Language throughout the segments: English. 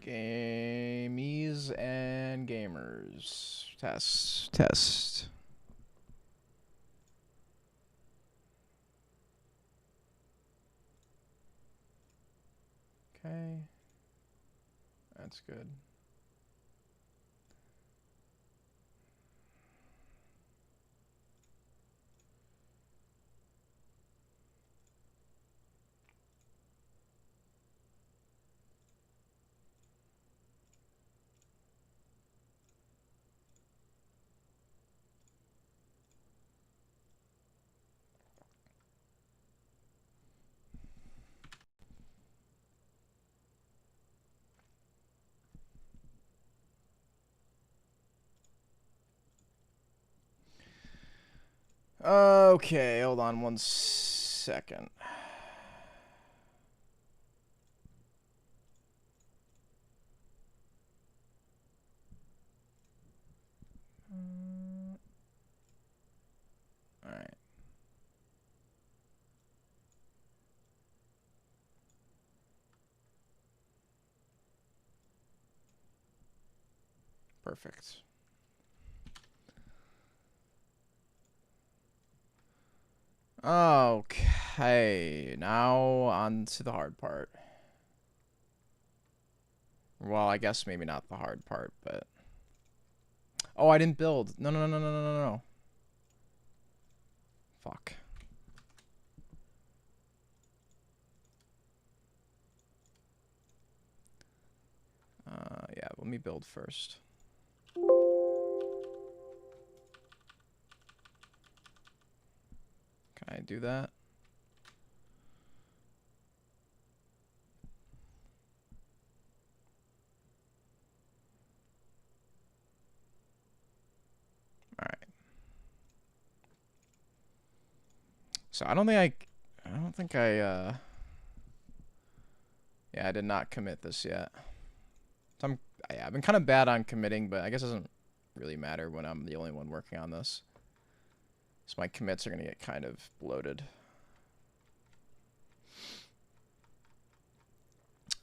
Gamies and gamers. Test. Test. Okay. That's good. Okay, hold on 1 second. Alright. Perfect. Okay, now on to the hard part. Well, I guess maybe not the hard part, but... Oh, I didn't build. No, no, no, no, no, no, no. Fuck. Yeah, let me build first. Can I do that? Alright. So I don't think I, yeah, I did not commit this yet. So I've been kind of bad on committing, but I guess it doesn't really matter when I'm the only one working on this. So my commits are going to get kind of bloated.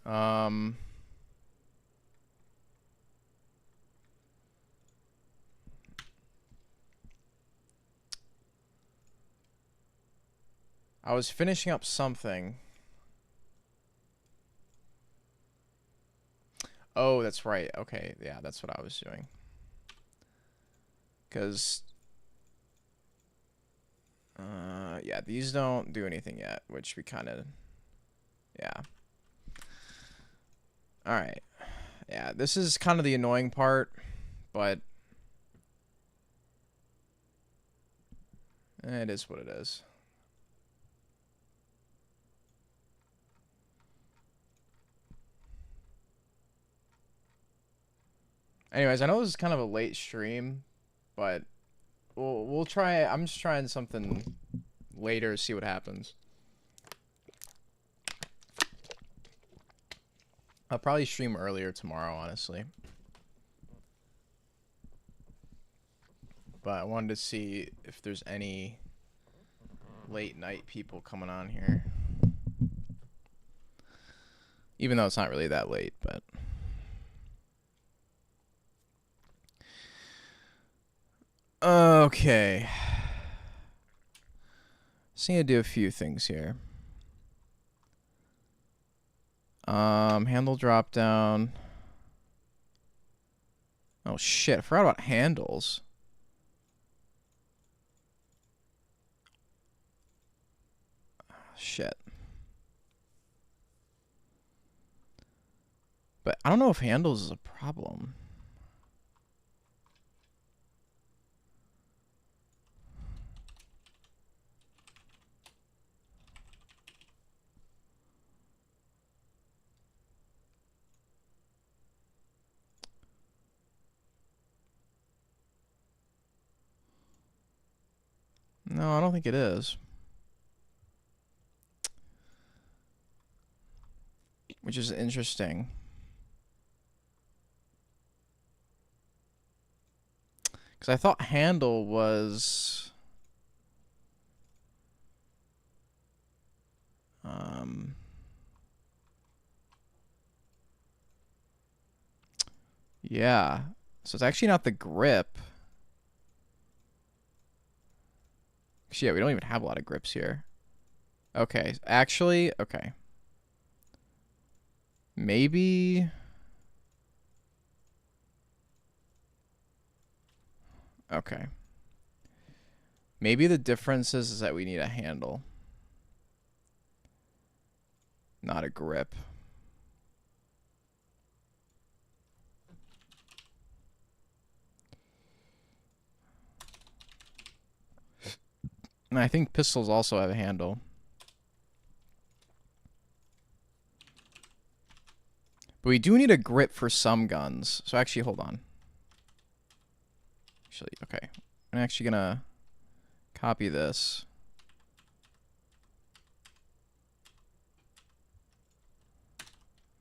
I was finishing up something. Oh, that's right. Okay, yeah, that's what I was doing. Because, yeah, these don't do anything yet, which we kind of, yeah. Alright. Yeah, this is kind of the annoying part, but it is what it is. Anyways, I know this is kind of a late stream, but we'll try. I'm just trying something later, see what happens. I'll probably stream earlier tomorrow, honestly. But I wanted to see if there's any late night people coming on here. Even though it's not really that late, but... Okay. Just need to do a few things here. Handle drop down. Oh shit, I forgot about handles. Shit. But I don't know if handles is a problem. No, I don't think it is. Which is interesting. Because I thought handle was... Yeah. So it's actually not the grip. Yeah, we don't even have a lot of grips here. Okay, actually, okay. Maybe... Okay. Maybe the difference is that we need a handle. Not a grip. And I think pistols also have a handle. But we do need a grip for some guns. So actually, hold on. Actually, okay. I'm actually gonna copy this.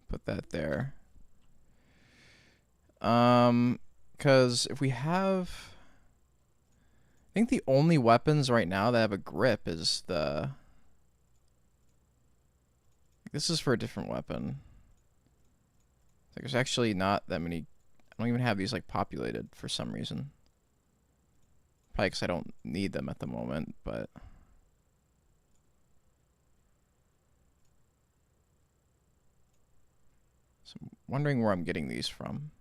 Put that there. Because if we have... I think the only weapons right now that have a grip is the... This is for a different weapon. Like, there's actually not that many... I don't even have these, like, populated for some reason. Probably because I don't need them at the moment, but... So I'm wondering where I'm getting these from.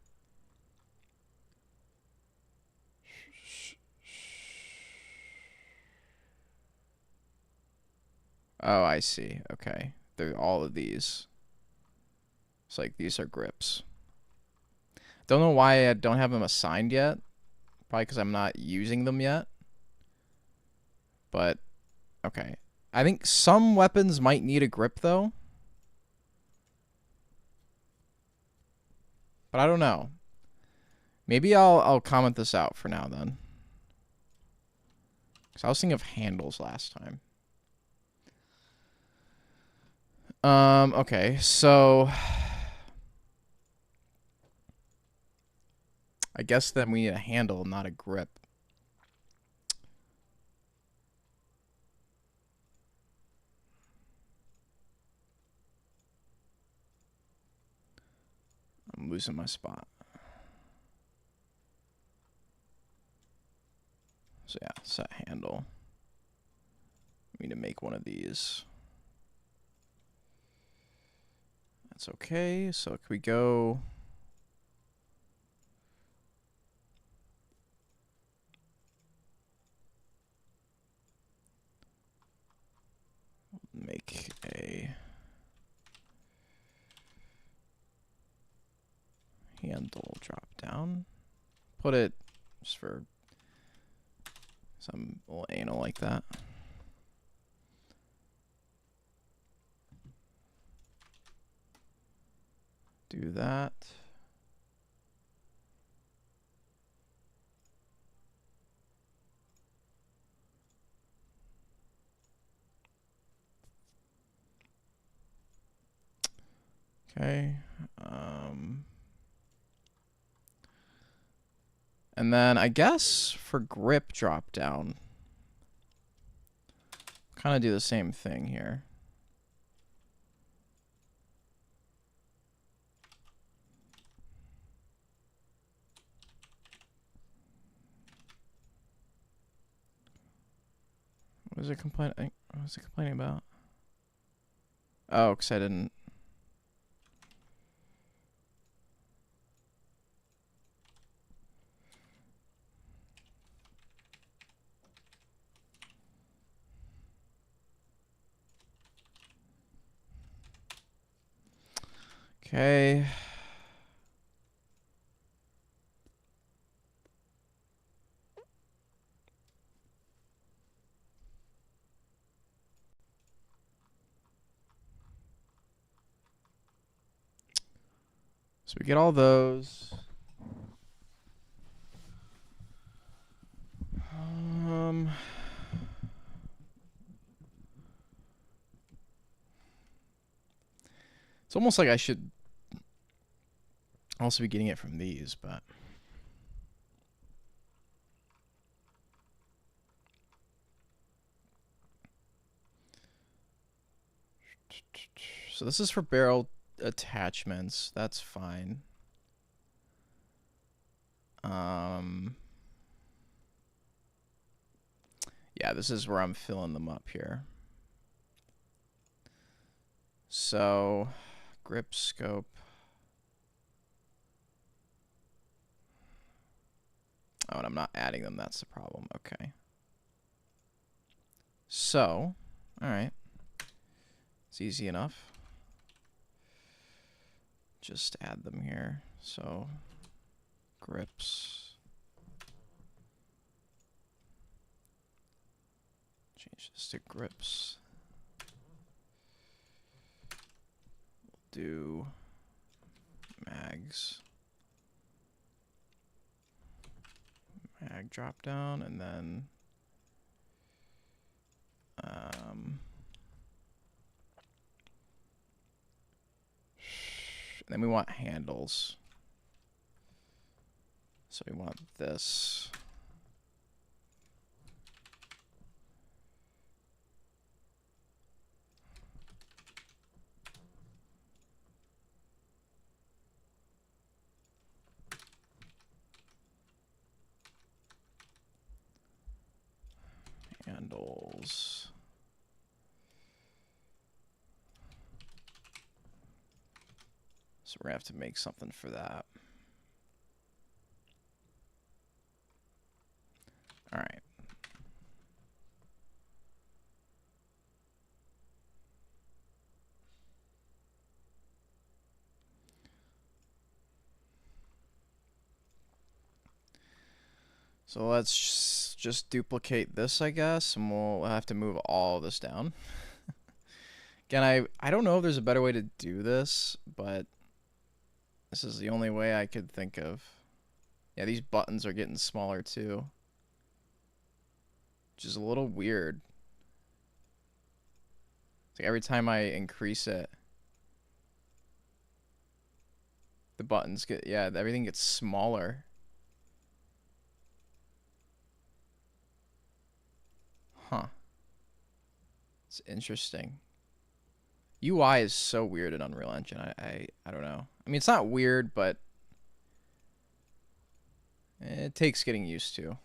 Oh, I see. Okay. They're all of these. It's like, these are grips. Don't know why I don't have them assigned yet. Probably because I'm not using them yet. But, okay. I think some weapons might need a grip, though. But I don't know. Maybe I'll comment this out for now, then. Because I was thinking of handles last time. Okay, so... I guess then we need a handle, not a grip. I'm losing my spot. So yeah, set handle. We need to make one of these. That's okay. So can we go... Make a... handle drop down. Put it just for some little anal like that. Do that. Okay. And then I guess for grip drop down, kind of do the same thing here. What was it complaining? What was it complaining about? Oh, because I didn't. Okay. So we get all those. It's almost like I should also be getting it from these, but... So this is for barrel attachments. That's fine. Yeah, this is where I'm filling them up here. So, grip scope. Oh, and I'm not adding them. That's the problem. Okay. So, all right. It's easy enough. Just add them here. So, grips. Change this to grips. Do mags. Mag drop down, and then then we want handles. So we want this. Handles. So we're gonna have to make something for that. All right. So let's just duplicate this, I guess, and we'll have to move all this down. Again, I don't know if there's a better way to do this, but this is the only way I could think of. Yeah, these buttons are getting smaller too, which is a little weird. It's like every time I increase it, the buttons get, yeah, everything gets smaller. Huh. It's interesting. UI is so weird in Unreal Engine. I don't know. I mean, it's not weird, but it takes getting used to.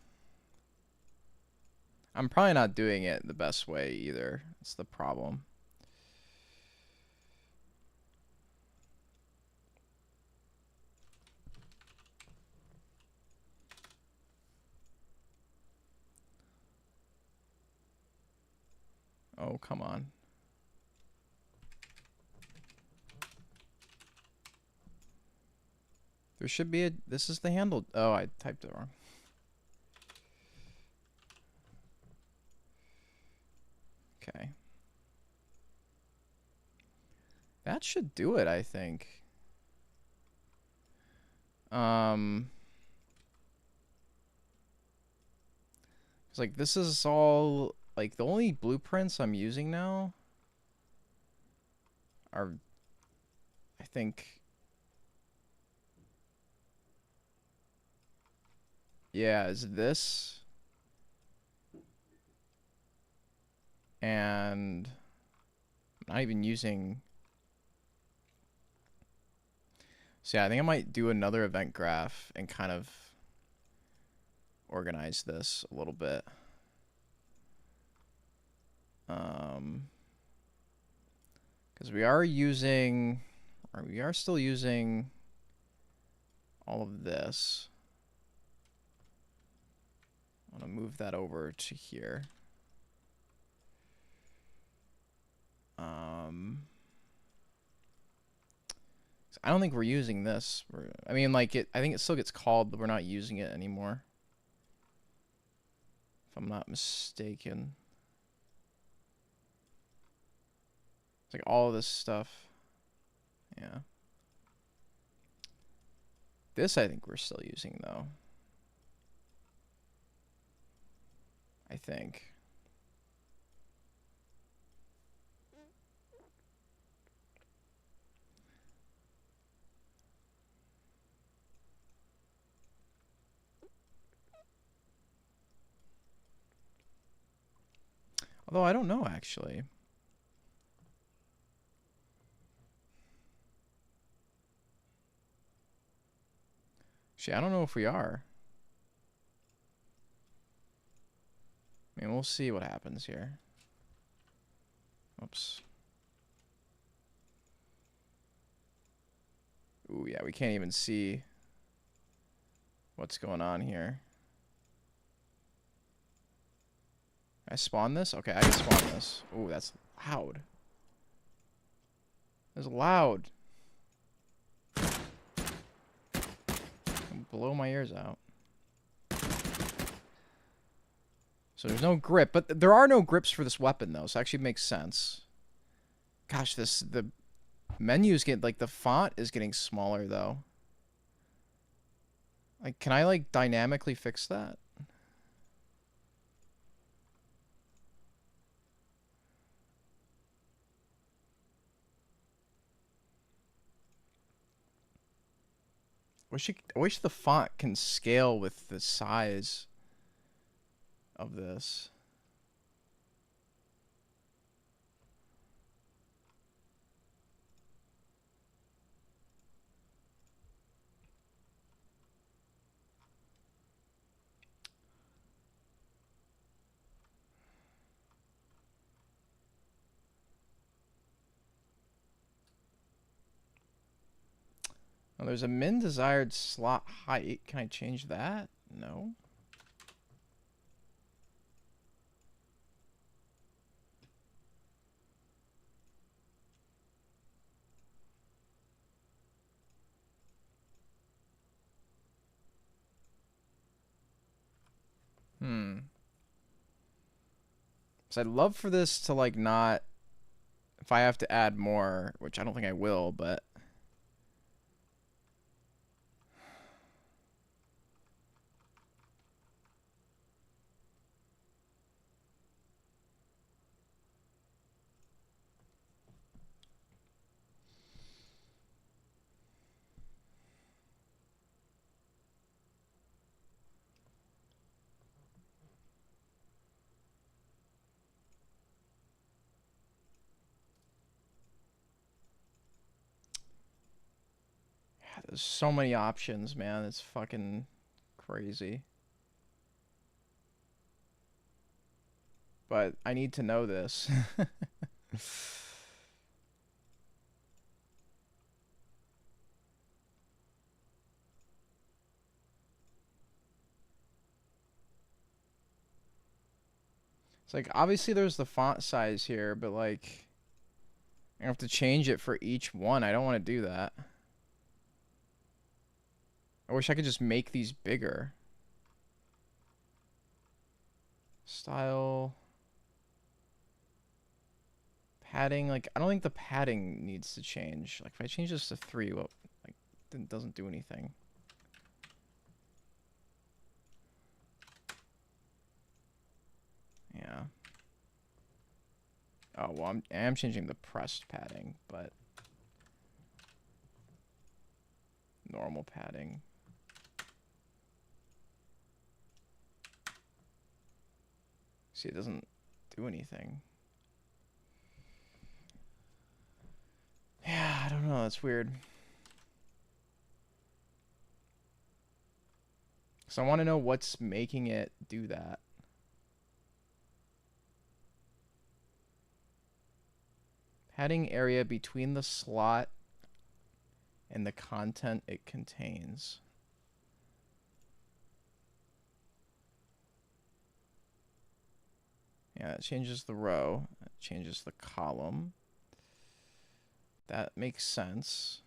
I'm probably not doing it the best way either. That's the problem. Oh, come on. There should be a, this is the handle. Oh, I typed it wrong. Okay. That should do it, I think. It's like this is all, like the only blueprints I'm using now are, I think, yeah, is this and I'm not even using. So yeah, I think I might do another event graph and kind of organize this a little bit. Because we are using, or we are still using all of this. I want to move that over to here. I don't think we're using this. I mean, like it. I think it still gets called, but we're not using it anymore. If I'm not mistaken. It's like all of this stuff. Yeah. This I think we're still using though. I think. Although I don't know actually. Actually, I don't know if we are. I mean, we'll see what happens here. Oops. Ooh, yeah, we can't even see what's going on here. I spawn this? Okay, I can spawn this. Ooh, that's loud. That's loud. It'll blow my ears out. So there's no grip, but there are no grips for this weapon though, so it actually makes sense. Gosh, the menus get, like, the font is getting smaller though. Like, can I, like, dynamically fix that? I wish the font can scale with the size of this. Oh, there's a min desired slot height. Can I change that? No. So I'd love for this to, like, not... If I have to add more, which I don't think I will, but... There's so many options, man. It's fucking crazy. But I need to know this. It's like, obviously there's the font size here, but, like, I have to change it for each one. I don't want to do that. I wish I could just make these bigger. Style. Padding, like, I don't think the padding needs to change. Like, if I change this to 3, well, like, it doesn't do anything. Yeah. Oh, well, I am changing the pressed padding, but normal padding. See, it doesn't do anything. Yeah, I don't know. That's weird. So I want to know what's making it do that. Padding area between the slot and the content it contains. Yeah, it changes the row. It changes the column. That makes sense.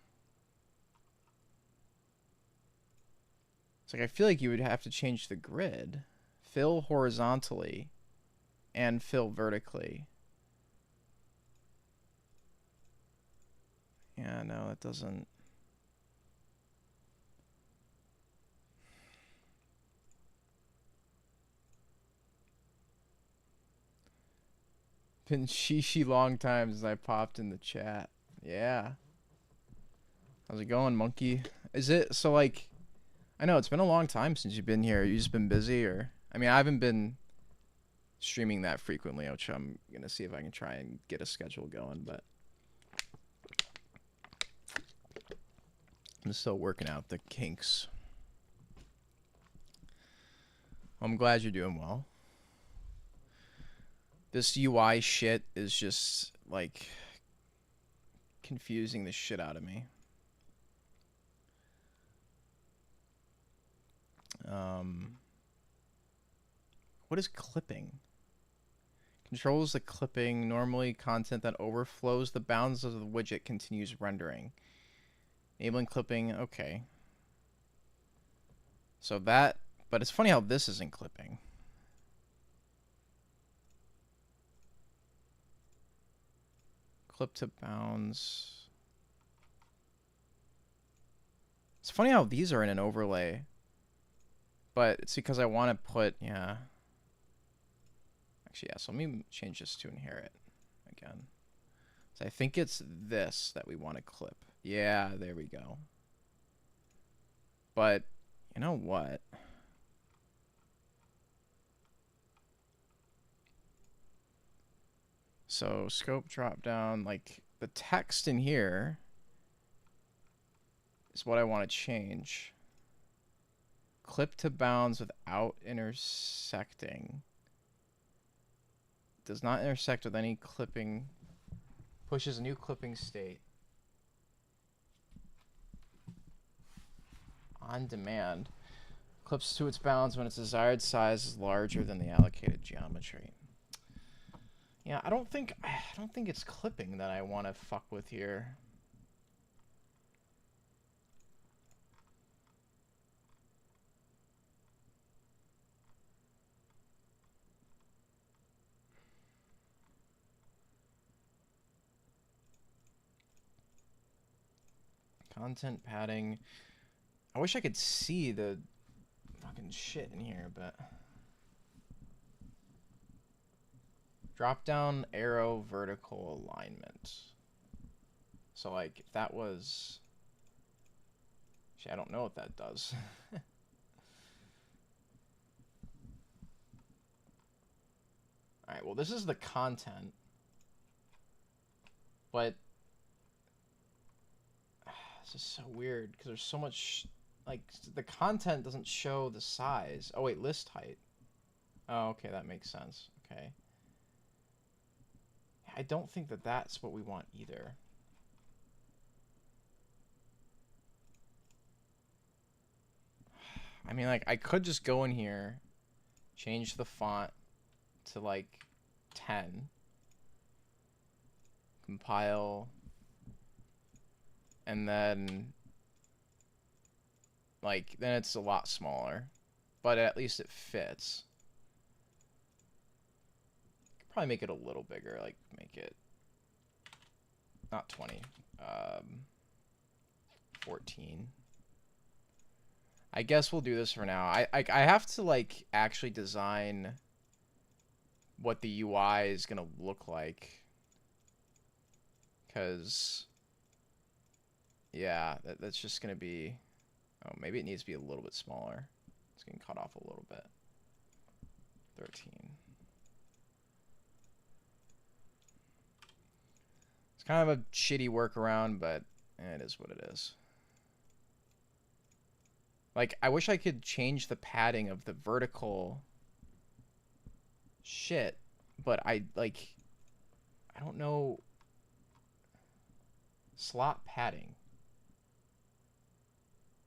It's like, I feel like you would have to change the grid. Fill horizontally and fill vertically. Yeah, no, it doesn't. Been shishi long time since I popped in the chat. Yeah. How's it going, monkey? Is it, so, like, I know it's been a long time since you've been here. You just been busy, or, I mean, I haven't been streaming that frequently, which I'm gonna see if I can try and get a schedule going, but I'm still working out the kinks. I'm glad you're doing well. This UI shit is just, like, confusing the shit out of me. What is clipping? Controls the clipping. Normally, content that overflows the bounds of the widget continues rendering. Enabling clipping. Okay. So that... But it's funny how this isn't clipping. Clip to bounds. It's funny how these are in an overlay. But it's because I want to put... Yeah. Actually, yeah. So let me change this to inherit again. So I think it's this that we want to clip. Yeah, there we go. But you know what? So scope drop down, like the text in here is what I want to change. Clip to bounds without intersecting. Does not intersect with any clipping. Pushes a new clipping state. On demand. Clips to its bounds when its desired size is larger than the allocated geometry. Yeah, I don't think it's clipping that I want to fuck with here. Content padding. I wish I could see the fucking shit in here, but... Drop down arrow vertical alignment. So like if that was... Actually, I don't know what that does. Alright, well this is the content. But... This is so weird, because there's so much... Like, the content doesn't show the size. Oh wait, list height. Oh, okay, that makes sense. Okay. I don't think that that's what we want either. I mean, like, I could just go in here, change the font to, like, 10. Compile. And then, like, then it's a lot smaller. But at least it fits. Could probably make it a little bigger, like, make it... Not 20. 14. I guess we'll do this for now. I have to, like, actually design what the UI is gonna look like. Because... Yeah, that's just gonna be... Oh, maybe it needs to be a little bit smaller. It's getting cut off a little bit. 13. It's kind of a shitty workaround, but it is what it is. Like, I wish I could change the padding of the vertical shit, but I don't know. Slot padding.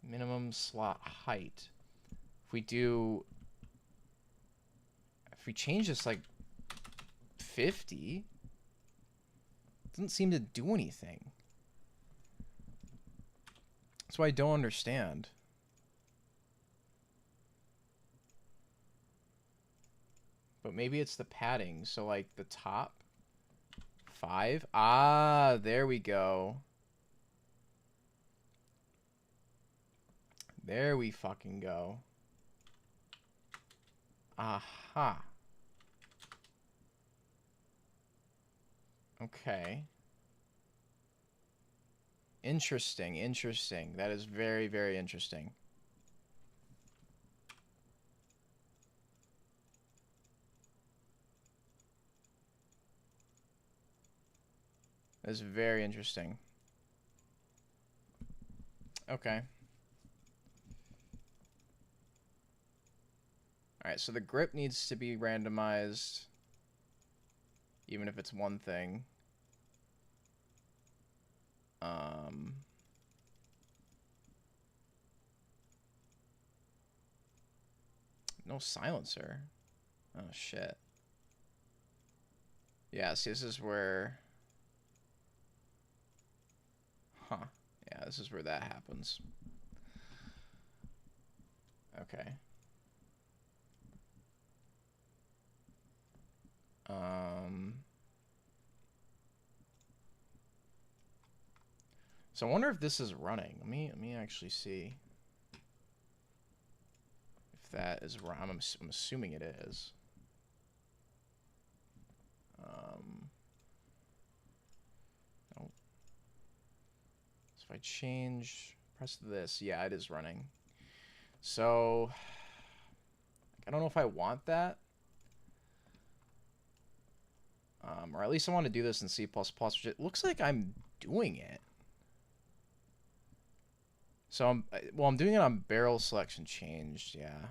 Minimum slot height. If we change this like 50, it doesn't seem to do anything. That's why I don't understand. But maybe it's the padding. So like the top 5. Ah, there we go. There we fucking go. Aha. Okay. Interesting, interesting. That is very, very interesting. That is very interesting. Okay. Alright, Alright, so the grip needs to be randomized, even if it's one thing. No silencer. Oh, shit. Yeah, see, this is where... Huh. Yeah, this is where that happens. Okay. So I wonder if this is running. Let me actually see if that is right. I'm assuming it is. Oh. So if I press this, yeah, it is running. So I don't know if I want that. Or at least I want to do this in C++, which it looks like I'm doing it. So I'm doing it on barrel selection changed, yeah.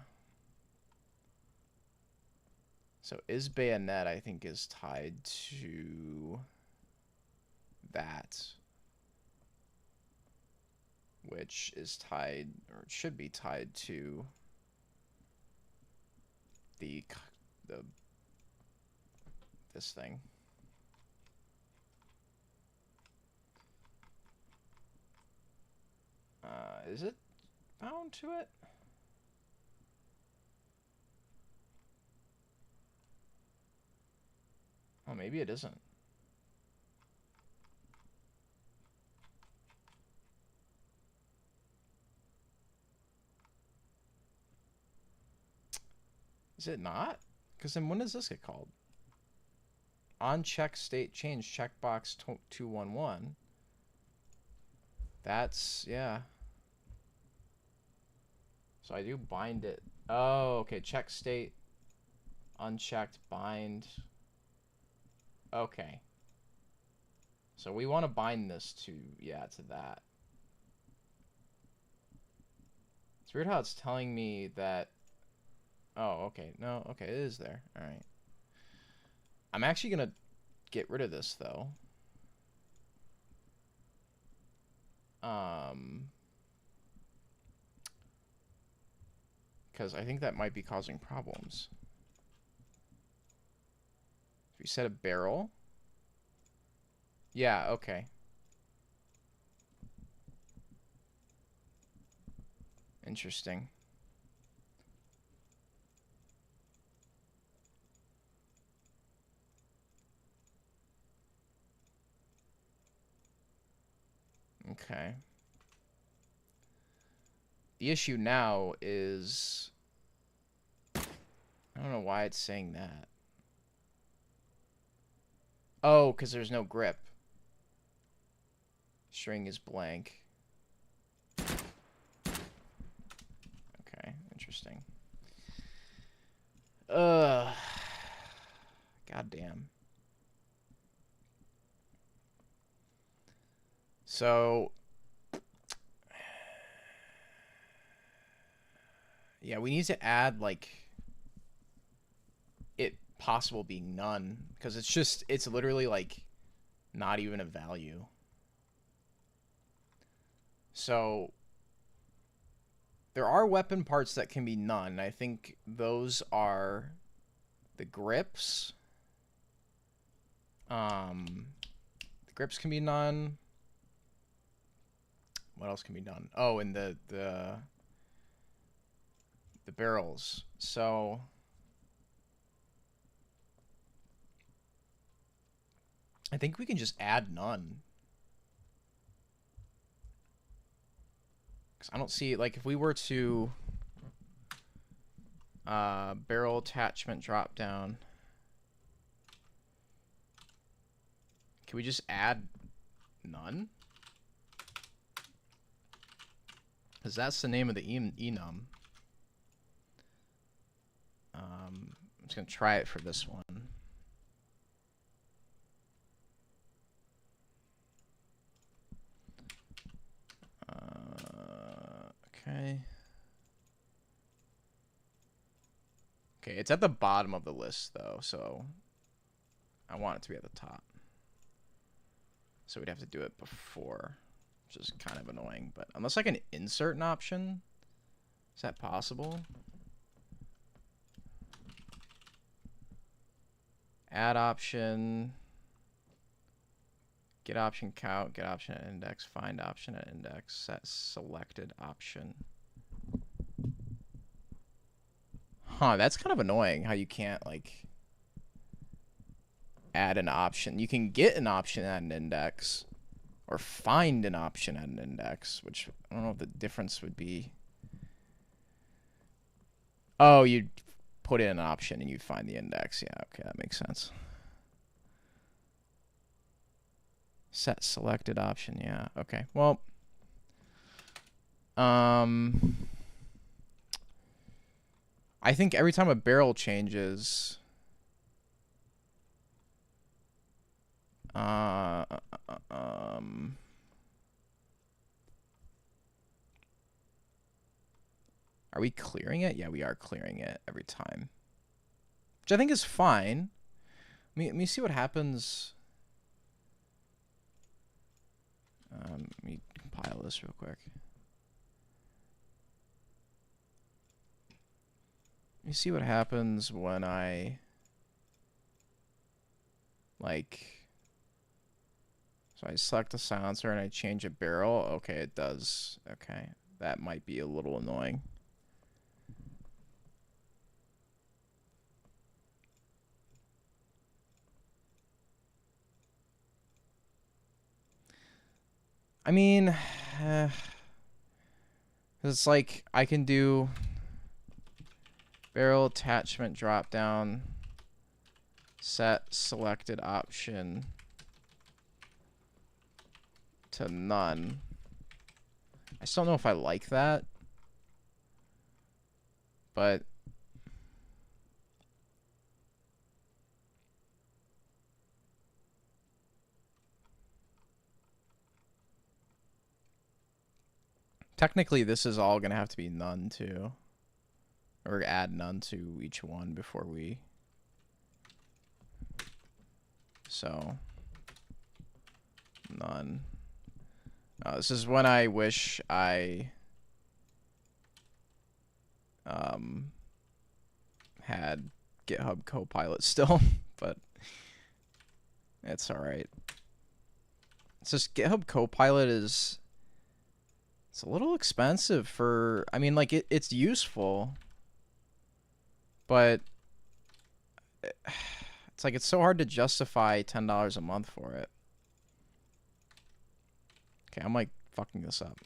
So is bayonet, I think, is tied to that, which is tied, or should be tied to this thing. Is it bound to it? Oh, maybe it isn't. Is it not? Because then when does this get called? On check state change checkbox 211. That's, yeah. So I do bind it. Oh, okay. Check state, unchecked, bind. Okay. So we want to bind this to, yeah, to that. It's weird how it's telling me that. Oh, okay. No, okay. It is there. All right. I'm actually going to get rid of this, though. Because I think that might be causing problems. If we set a barrel. Yeah, okay. Interesting. Okay. The issue now is... I don't know why it's saying that. Oh, because there's no grip. String is blank. Okay, interesting. Goddamn. So... yeah, we need to add, like... it possible being none. Because it's literally, like, not even a value. So... there are weapon parts that can be none. I think those are the grips. The grips can be none. What else can be done? Oh, and the barrels. So I think we can just add none. Because I don't see, like, if we were to barrel attachment drop down, can we just add none? Because that's the name of the enum. I'm just going to try it for this one. Okay. Okay, it's at the bottom of the list though, so I want it to be at the top. So we'd have to do it before, which is kind of annoying. But unless I can insert an option, is that possible? Add option, get option count, get option at index, find option at index, set selected option. Huh, that's kind of annoying how you can't like add an option. You can get an option at an index or find an option at an index, which I don't know what the difference would be. Oh, you'd put in an option and you'd find the index. Yeah, okay, that makes sense. Set selected option, yeah, okay. Well, I think every time a barrel changes, are we clearing it? Yeah, we are clearing it every time, which I think is fine. Let me see what happens. Let me compile this real quick. Let me see what happens when I like. So I select a silencer and I change a barrel. Okay, it does. Okay, that might be a little annoying. I mean, it's like I can do barrel attachment drop down, set selected option to none. I still don't know if I like that, but technically this is all gonna have to be none too, or add none to each one before we. So none. This is when I wish I had GitHub Copilot still, but it's all right. It's just GitHub Copilot is, it's a little expensive for, I mean, like it's useful, but it's like it's so hard to justify $10 a month for it. Okay, I'm like fucking this up.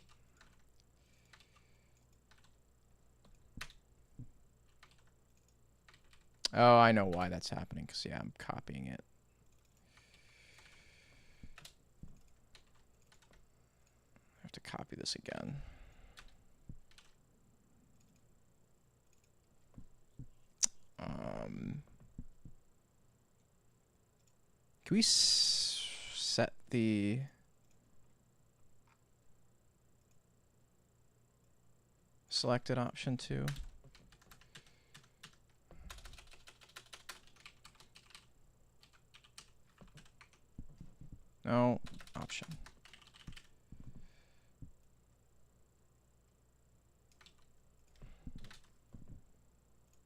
Oh, I know why that's happening, because yeah, I'm copying it. I have to copy this again. Can we set the selected option to? No, option.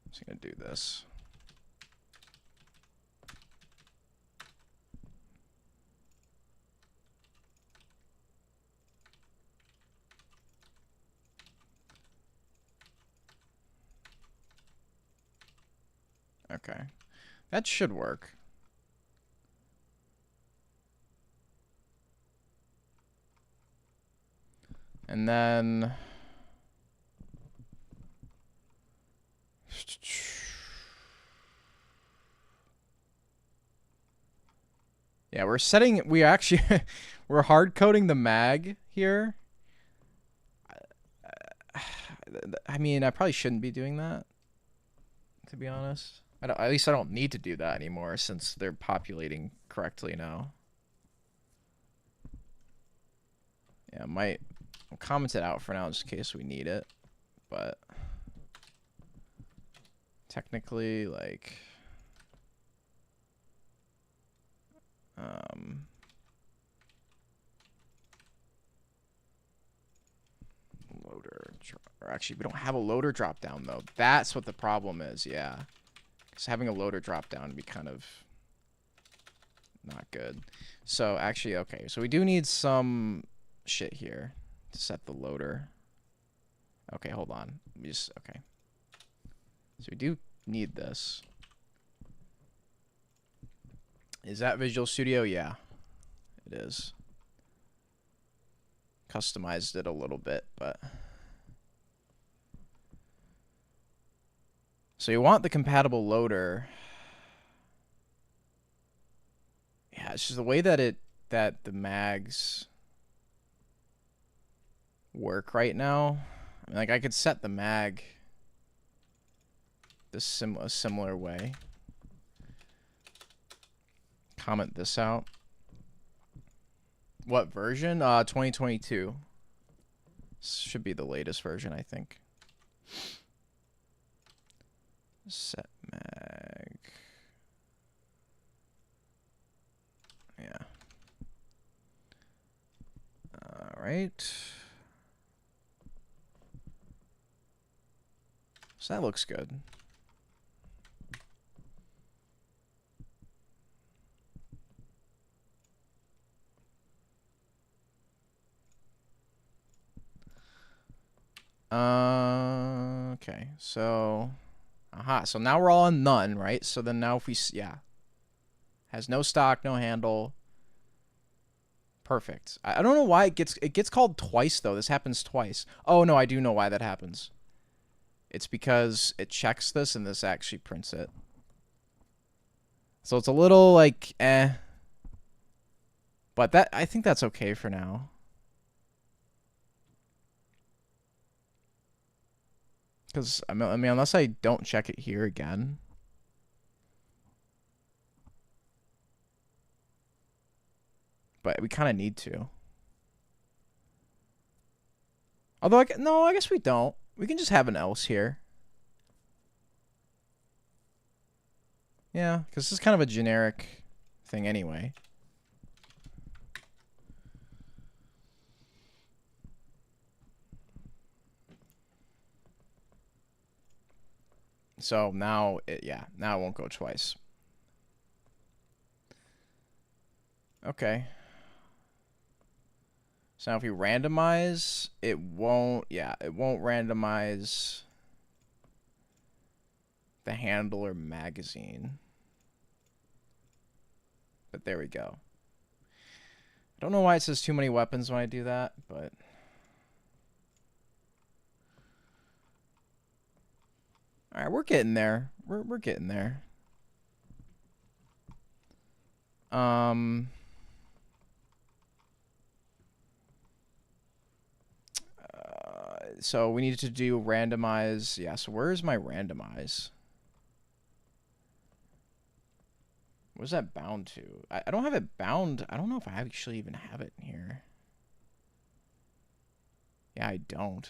I'm just gonna do this. Okay, that should work. And then yeah, we're setting, we actually we're hard coding the mag here. I mean, I probably shouldn't be doing that, to be honest. At least I don't need to do that anymore since they're populating correctly now. Yeah, I'll comment it out for now just in case we need it, but technically, like, loader, or actually, we don't have a loader drop down though. That's what the problem is, yeah. Because having a loader drop down would be kind of not good. So actually, okay, so we do need some shit here to set the loader. Okay, hold on. Okay. So we do need this. Is that Visual Studio? Yeah, it is. Customized it a little bit, but. So you want the compatible loader. Yeah, it's just the way that the mags work right now. I mean, like, I could set the mag a similar way. Comment this out. What version? 2022. Should be the latest version, I think. Set mag. Yeah. All right. So that looks good. Okay, so, so now we're all on none, right? So then now if we, yeah, has no stock, no handle, perfect. I don't know why it gets called twice though. This happens twice. Oh no, I do know why that happens. It's because it checks this and this actually prints it. So it's a little like but that, I think that's okay for now. Because, I mean, unless I don't check it here again. But we kind of need to. Although, no, I guess we don't. We can just have an else here. Yeah, because this is kind of a generic thing anyway. So now, now it won't go twice. Okay. So now if we randomize, it won't randomize the handler magazine. But there we go. I don't know why it says too many weapons when I do that, but... Alright, we're getting there. We're getting there. So we need to do randomize. Yeah, so where's my randomize? What's that bound to? I don't have it bound. I don't know if I actually even have it in here. Yeah, I don't.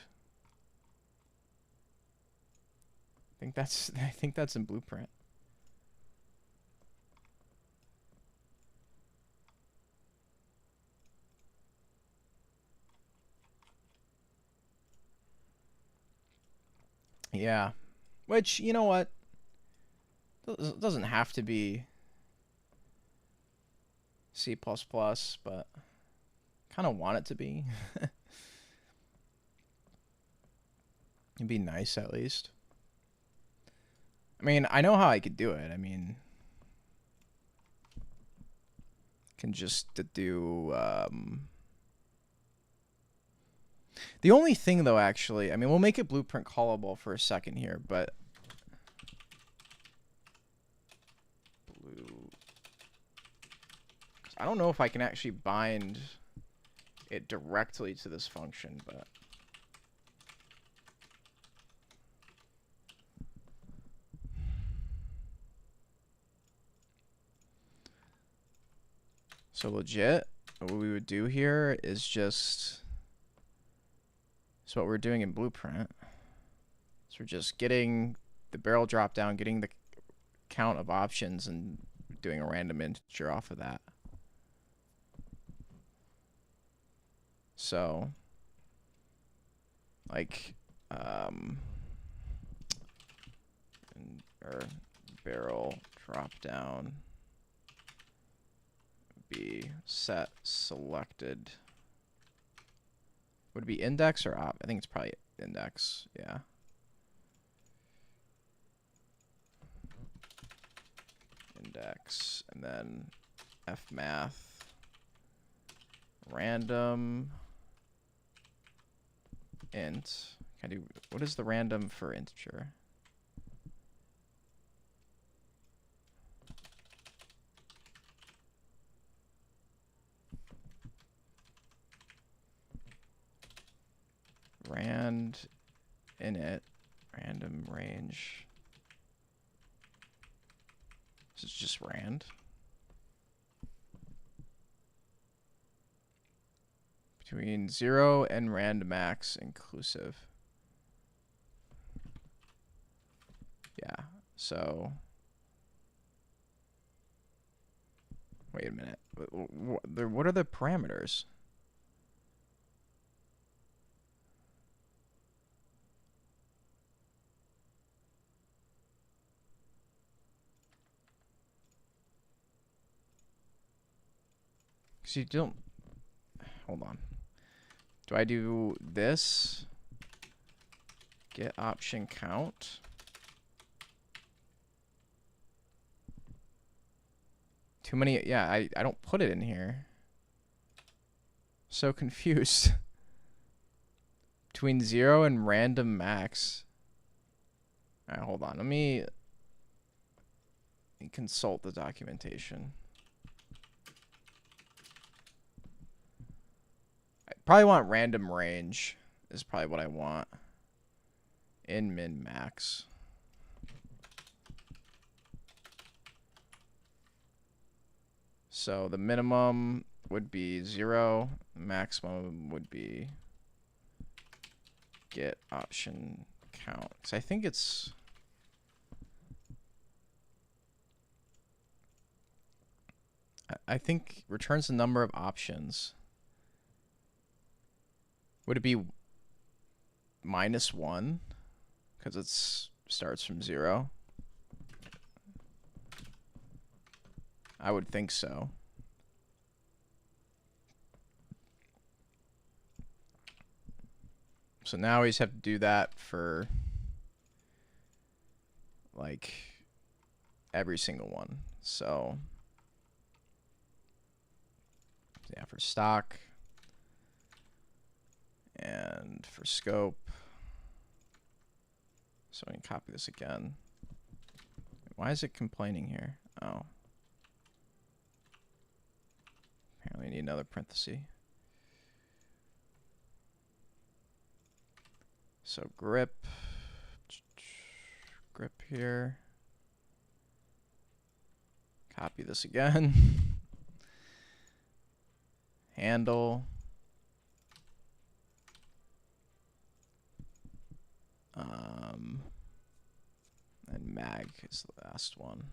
I think that's in Blueprint. Yeah. Which, you know what? Doesn't have to be C++, but kind of want it to be. It'd be nice at least. I mean, I know how I could do it. I mean, can just do the only thing though, actually, I mean, we'll make it blueprint callable for a second here, but I don't know if I can actually bind it directly to this function, but so legit, what we would do here is just, it's what we're doing in Blueprint. So we're just getting the barrel drop down, getting the count of options, and doing a random integer off of that. So, like, or barrel drop down be set selected. Would it be index or op? I think it's probably index. Yeah. Index, and then fmath random int. Can I do, what is the random for integer? Rand init random range. This is just rand. Between 0 and rand max inclusive. Yeah, so wait a minute. What are the parameters? Because you don't... Hold on. Do I do this? Get option count. Too many... Yeah, I don't put it in here. So confused. Between 0 and random max. Alright, hold on. Let me consult the documentation. I probably want random range is probably what I want. In min max. So the minimum would be 0, maximum would be get option count. So I think it's... I think returns the number of options. Would it be -1? Because it starts from 0. I would think so. So now we just have to do that for like every single one. So yeah, for stock and for scope. So I can copy this again. Why is it complaining here? Oh. Apparently I need another parenthesis. So grip here. Copy this again. Handle. And mag is the last one.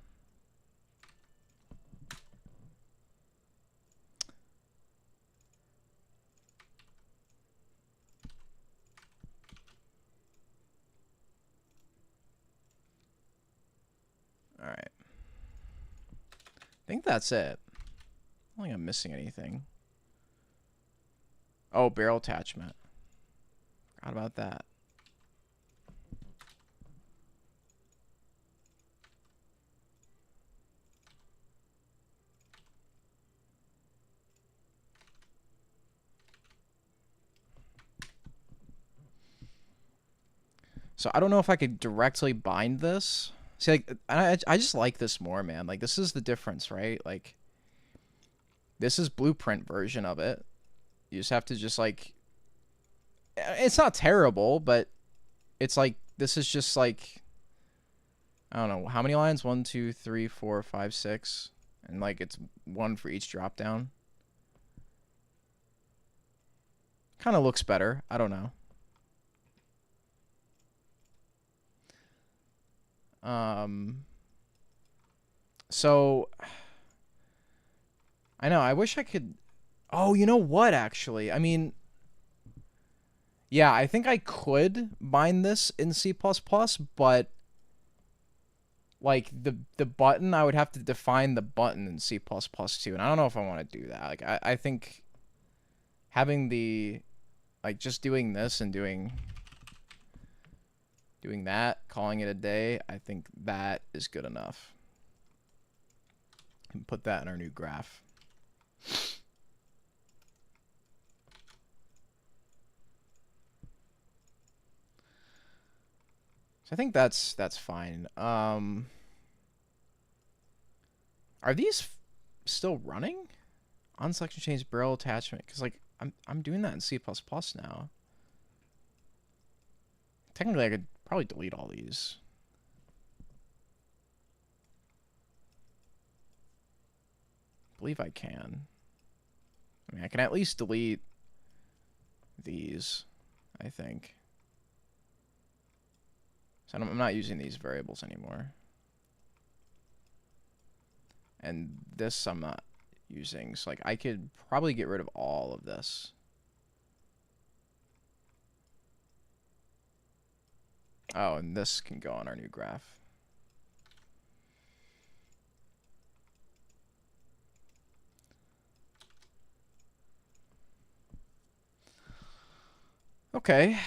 All right. I think that's it. I don't think I'm missing anything. Oh, barrel attachment. Forgot about that. So I don't know if I could directly bind this. See, like, I just like this more, man. Like, this is the difference, right? Like, this is blueprint version of it. You just have to just, like... It's not terrible, but it's like... This is just, like... I don't know. How many lines? 1, 2, 3, 4, 5, 6. And, like, it's 1 for each drop down. Kind of looks better. I don't know. So I know, I wish I could. Oh, you know what, actually? I mean, yeah, I think I could bind this in C++, but like the button, I would have to define the button in C++ too, and I don't know if I want to do that. Like I think having the like just doing this and doing that, calling it a day, I think that is good enough. And put that in our new graph. So I think that's fine. Are these still running? On selection change barrel attachment, because like I'm doing that in C++ now. Technically, I could probably delete all these. I believe I can. I mean, I can at least delete these, I think. So I'm not using these variables anymore. And this I'm not using. So like I could probably get rid of all of this. Oh, and this can go on our new graph. Okay.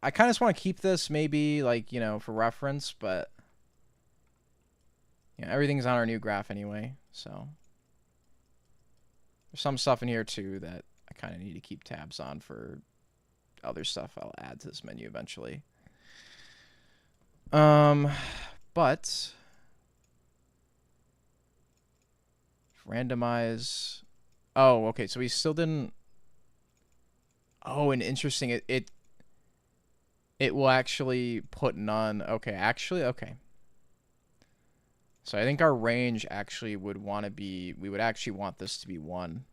I kind of just want to keep this maybe like, you know, for reference, but yeah, everything's on our new graph anyway, so there's some stuff in here too that I kind of need to keep tabs on for other stuff I'll add to this menu eventually. But randomize. Oh, okay. So we still didn't. Oh, and interesting. It will actually put none. Okay, actually, okay. So I think our range actually would want to be. We would actually want this to be 1,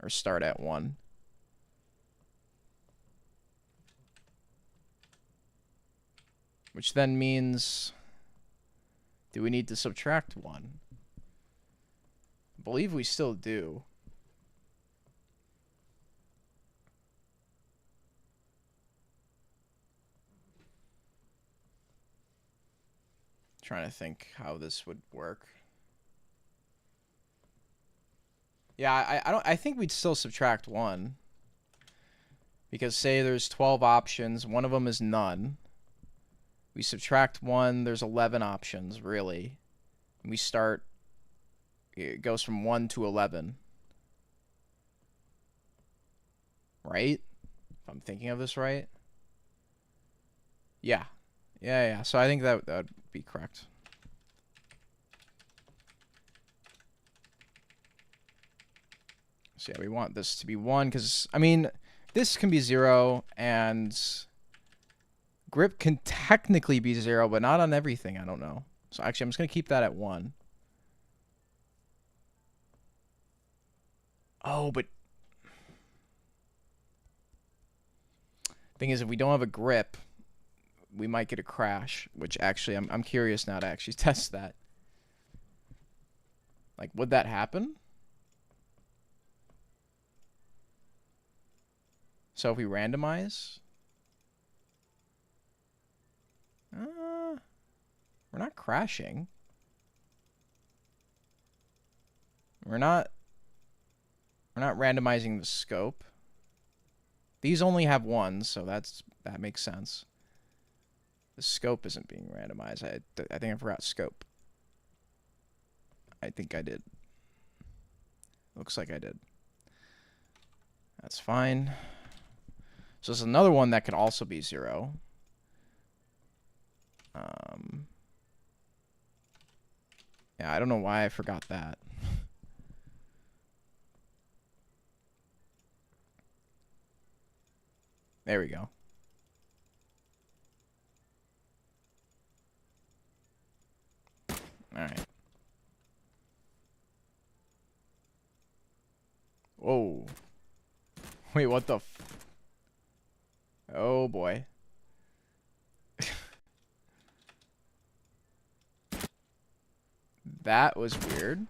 or start at 1. Which then means, do we need to subtract 1? I believe we still do. Trying to think how this would work. Yeah, I think we'd still subtract 1. Because say there's 12 options, one of them is none. We subtract 1, there's 11 options, really. And we start, it goes from 1 to 11. Right? If I'm thinking of this right? Yeah. Yeah. So I think that would be correct. So yeah, we want this to be 1, because, I mean, this can be 0, and grip can technically be 0, but not on everything, I don't know. So actually, I'm just going to keep that at 1. Oh, but thing is, if we don't have a grip, we might get a crash, which actually, I'm curious now to actually test that. Like, would that happen? So if we randomize, we're not crashing. We're not randomizing the scope. These only have 1, so that makes sense. The scope isn't being randomized. I think I forgot scope. I think I did. Looks like I did. That's fine. So there's another one that could also be 0. Yeah, I don't know why I forgot that. There we go. All right. Whoa. Wait, what the oh boy. That was weird.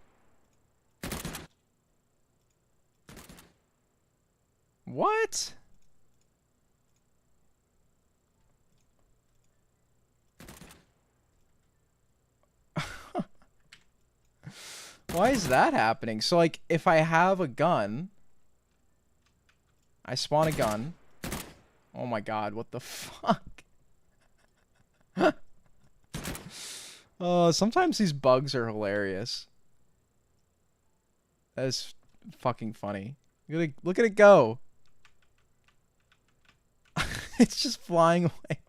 What? Why is that happening? So, like, if I have a gun, I spawn a gun. Oh my god, what the fuck? Oh, sometimes these bugs are hilarious. That is fucking funny. Look at it go. It's just flying away.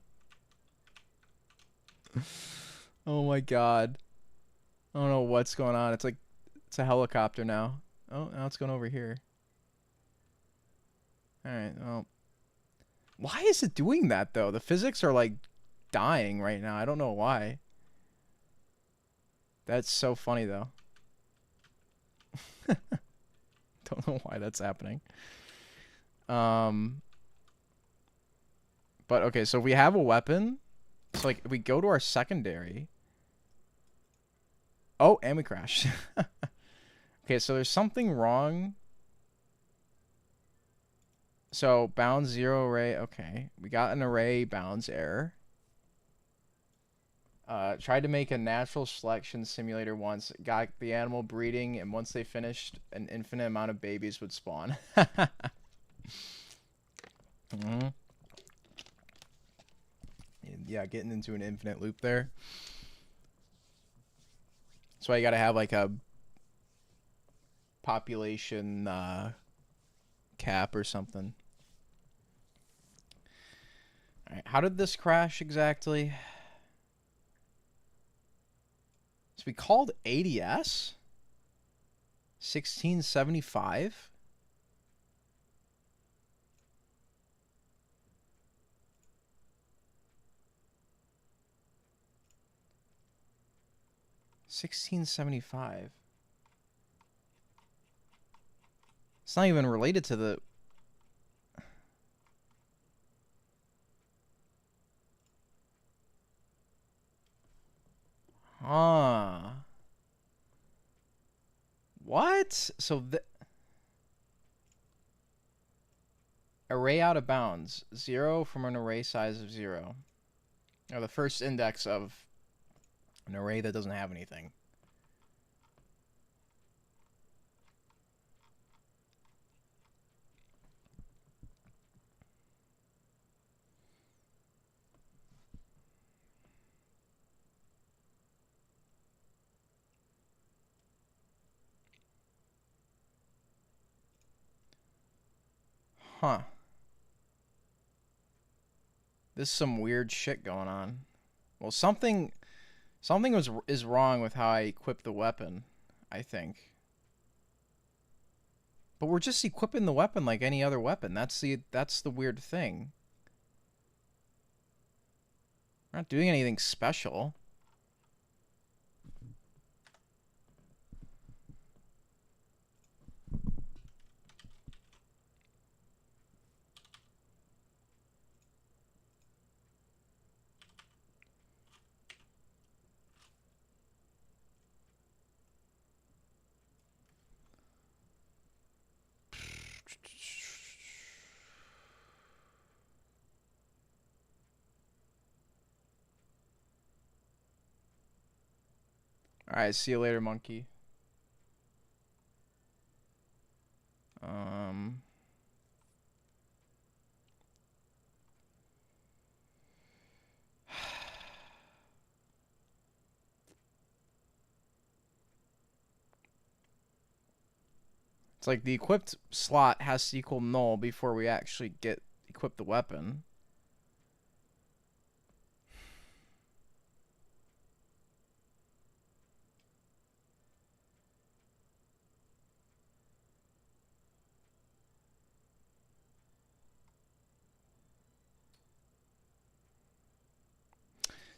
Oh my god. I don't know what's going on. It's like, it's a helicopter now. Oh, now it's going over here. Alright, well. Why is it doing that, though? The physics are, like, dying right now. I don't know why. That's so funny, though. Don't know why that's happening. But, okay, so we have a weapon. So, like, if we go to our secondary... Oh, and we crash. Okay, so there's something wrong. So, bounds 0 array. Okay, we got an array bounds error. Tried to make a natural selection simulator once. Got the animal breeding, and once they finished, an infinite amount of babies would spawn. Yeah, getting into an infinite loop there. That's why you gotta have like a population cap or something. Alright, how did this crash exactly? So we called ADS? 1675? $16.75. It's not even related to the... Huh. What? So the... Array out of bounds. 0 from an array size of 0. Or the first index of an array that doesn't have anything. Huh. This is some weird shit going on. Well, something is wrong with how I equip the weapon, I think. But we're just equipping the weapon like any other weapon. That's the weird thing. We're not doing anything special. Alright, see you later, monkey. It's like the equipped slot has to equal null before we actually equip the weapon.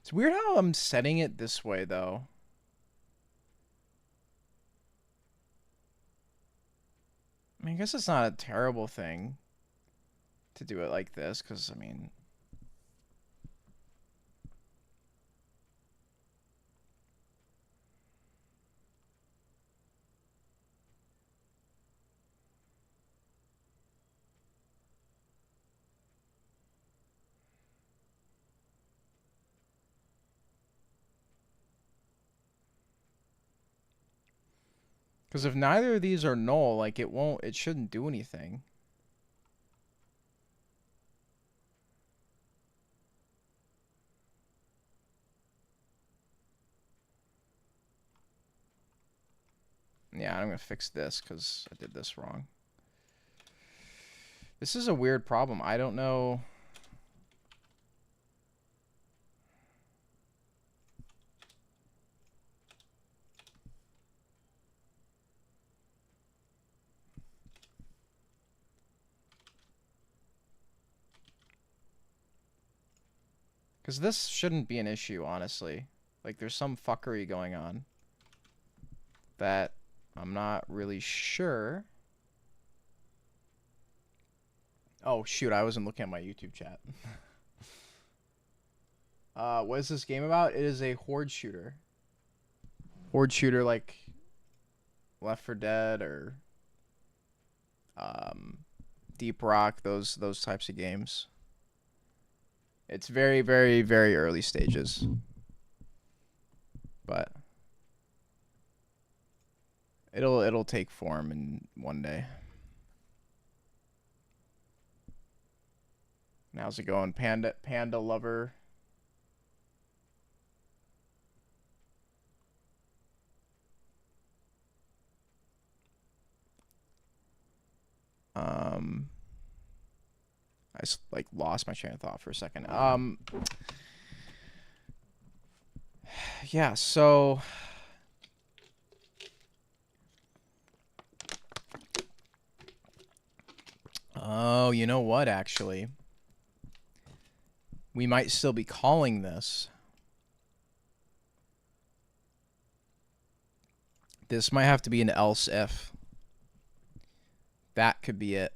It's weird how I'm setting it this way, though. I mean, I guess it's not a terrible thing to do it like this, because, I mean... Because if neither of these are null, like it shouldn't do anything. Yeah, I'm gonna fix this because I did this wrong. This is a weird problem. I don't know. Because this shouldn't be an issue, honestly. Like, there's some fuckery going on that I'm not really sure. Oh, shoot, I wasn't looking at my YouTube chat. What is this game about? It is a horde shooter. Horde shooter like Left 4 Dead or Deep Rock, those types of games. It's very, very, very early stages. But it'll take form in one day. How's it going, Panda Lover? I just like lost my train of thought for a second. Yeah, so oh, you know what, actually? We might still be calling this. This might have to be an else if. That could be it.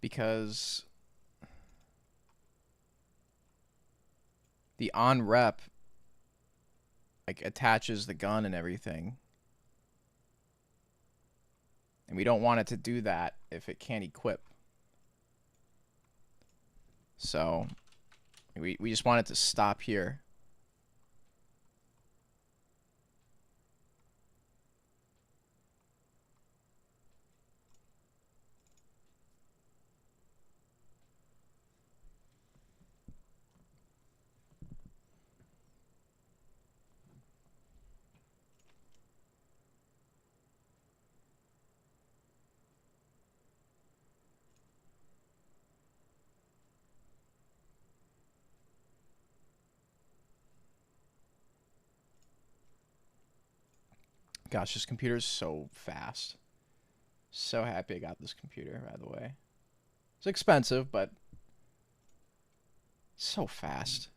Because the on rep like attaches the gun and everything. And we don't want it to do that if it can't equip. So we just want it to stop here. Gosh, this computer is so fast. So happy I got this computer, by the way. It's expensive, but so fast.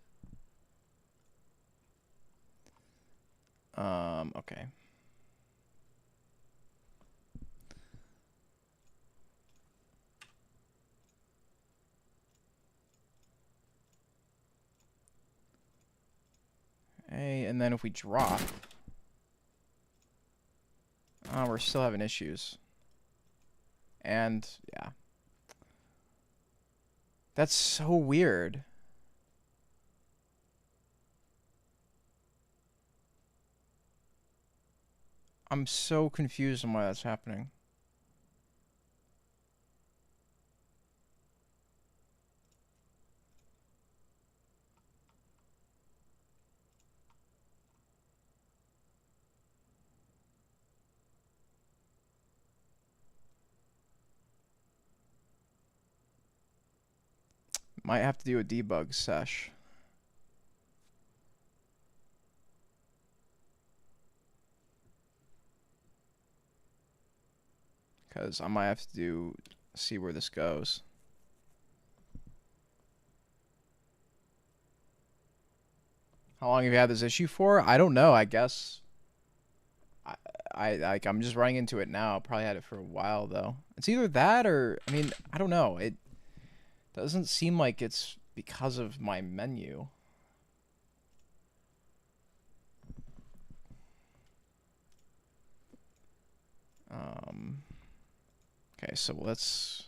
Okay. Hey, and then if we drop, we're still having issues. And yeah. That's so weird. I'm so confused on why that's happening. Might have to do a debug sesh. Because I might have to see where this goes. How long have you had this issue for? I don't know. I guess I'm just running into it now. Probably had it for a while though. It's either that or I mean, I don't know. It doesn't seem like it's because of my menu. Okay, so let's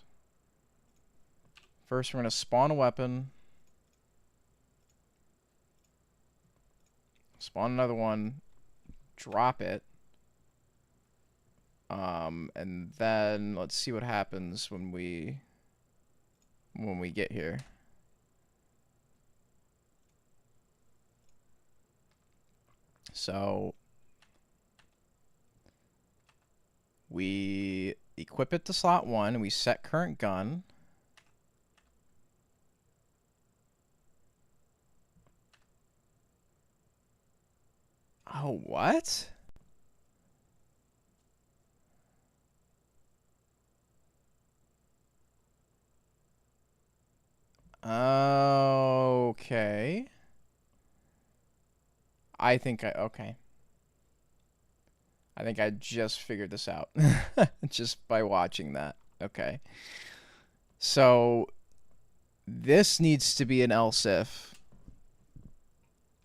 first we're gonna spawn a weapon. Spawn another one. Drop it. And then let's see what happens when we get here. So we equip it to slot 1, we set current gun. Oh, what? Okay. Okay. I think I just figured this out. Just by watching that. Okay. So this needs to be an else if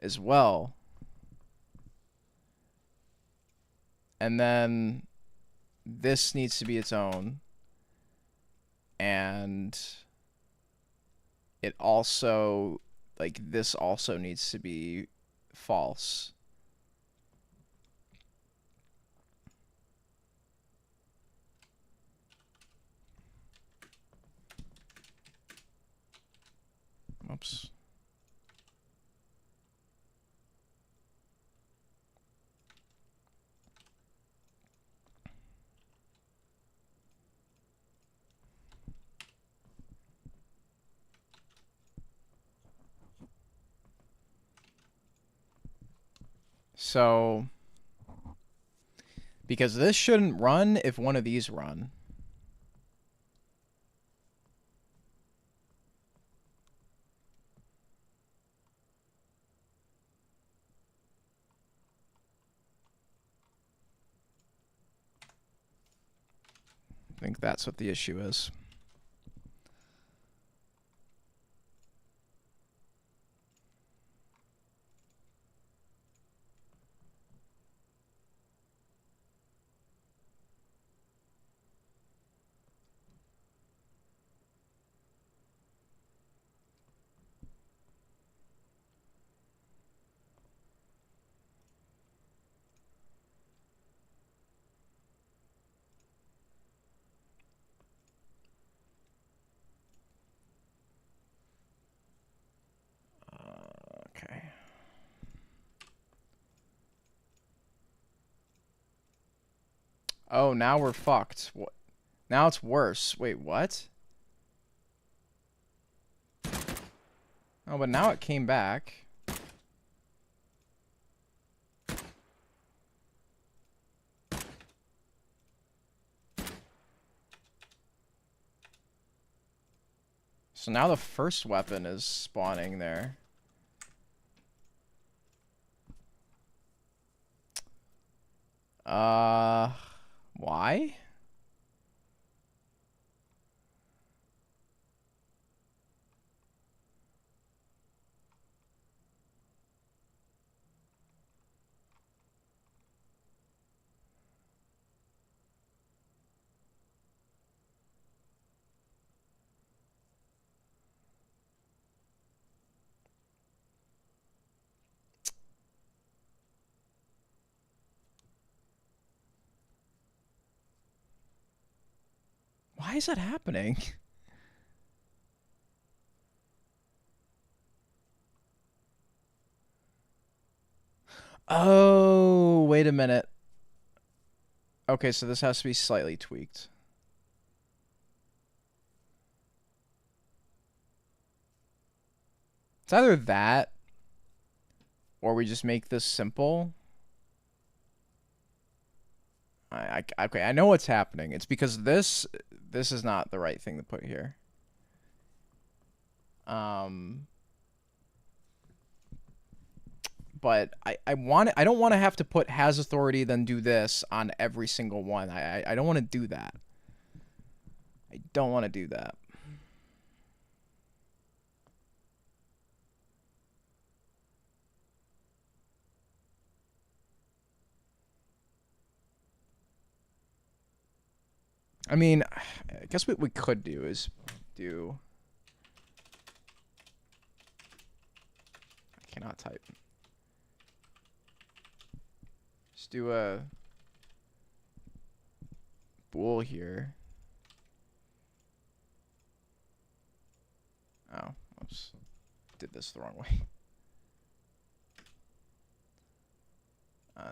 as well. And then this needs to be its own. And it also, like, this also needs to be false. Oops. So, because this shouldn't run if one of these run. I think that's what the issue is. Okay. Oh, now we're fucked. What? Now it's worse. Wait, what? Oh, but now it came back. So now the first weapon is spawning there. Why? Why is that happening? Oh, wait a minute. Okay, so this has to be slightly tweaked. It's either that, or we just make this simple. Okay, I know what's happening. It's because this is not the right thing to put here. But I don't want to have to put has authority then do this on every single one. I don't want to do that. I don't want to do that. I mean, I guess what we could do is do... I cannot type. Let's do a bool here. Oh, oops. Did this the wrong way.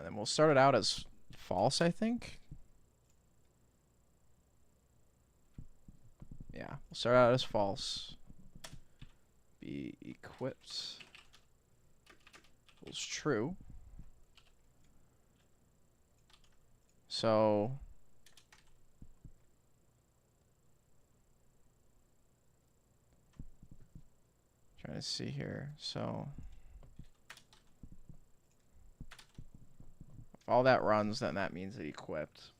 Then we'll start it out as false, I think. Yeah, we'll start out as false. Be equipped equals true. So trying to see here. So if all that runs, then that means it equipped.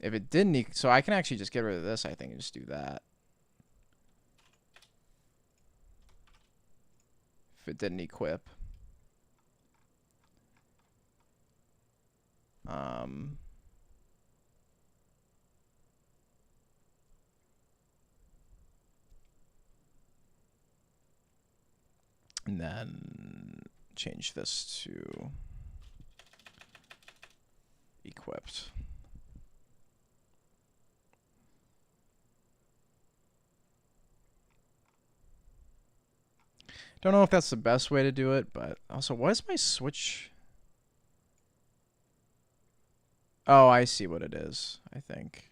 If it didn't, so I can actually just get rid of this, I think, and just do that. If it didn't equip. And then change this to equipped. Don't know if that's the best way to do it, but also, what is my switch? Oh, I see what it is, I think.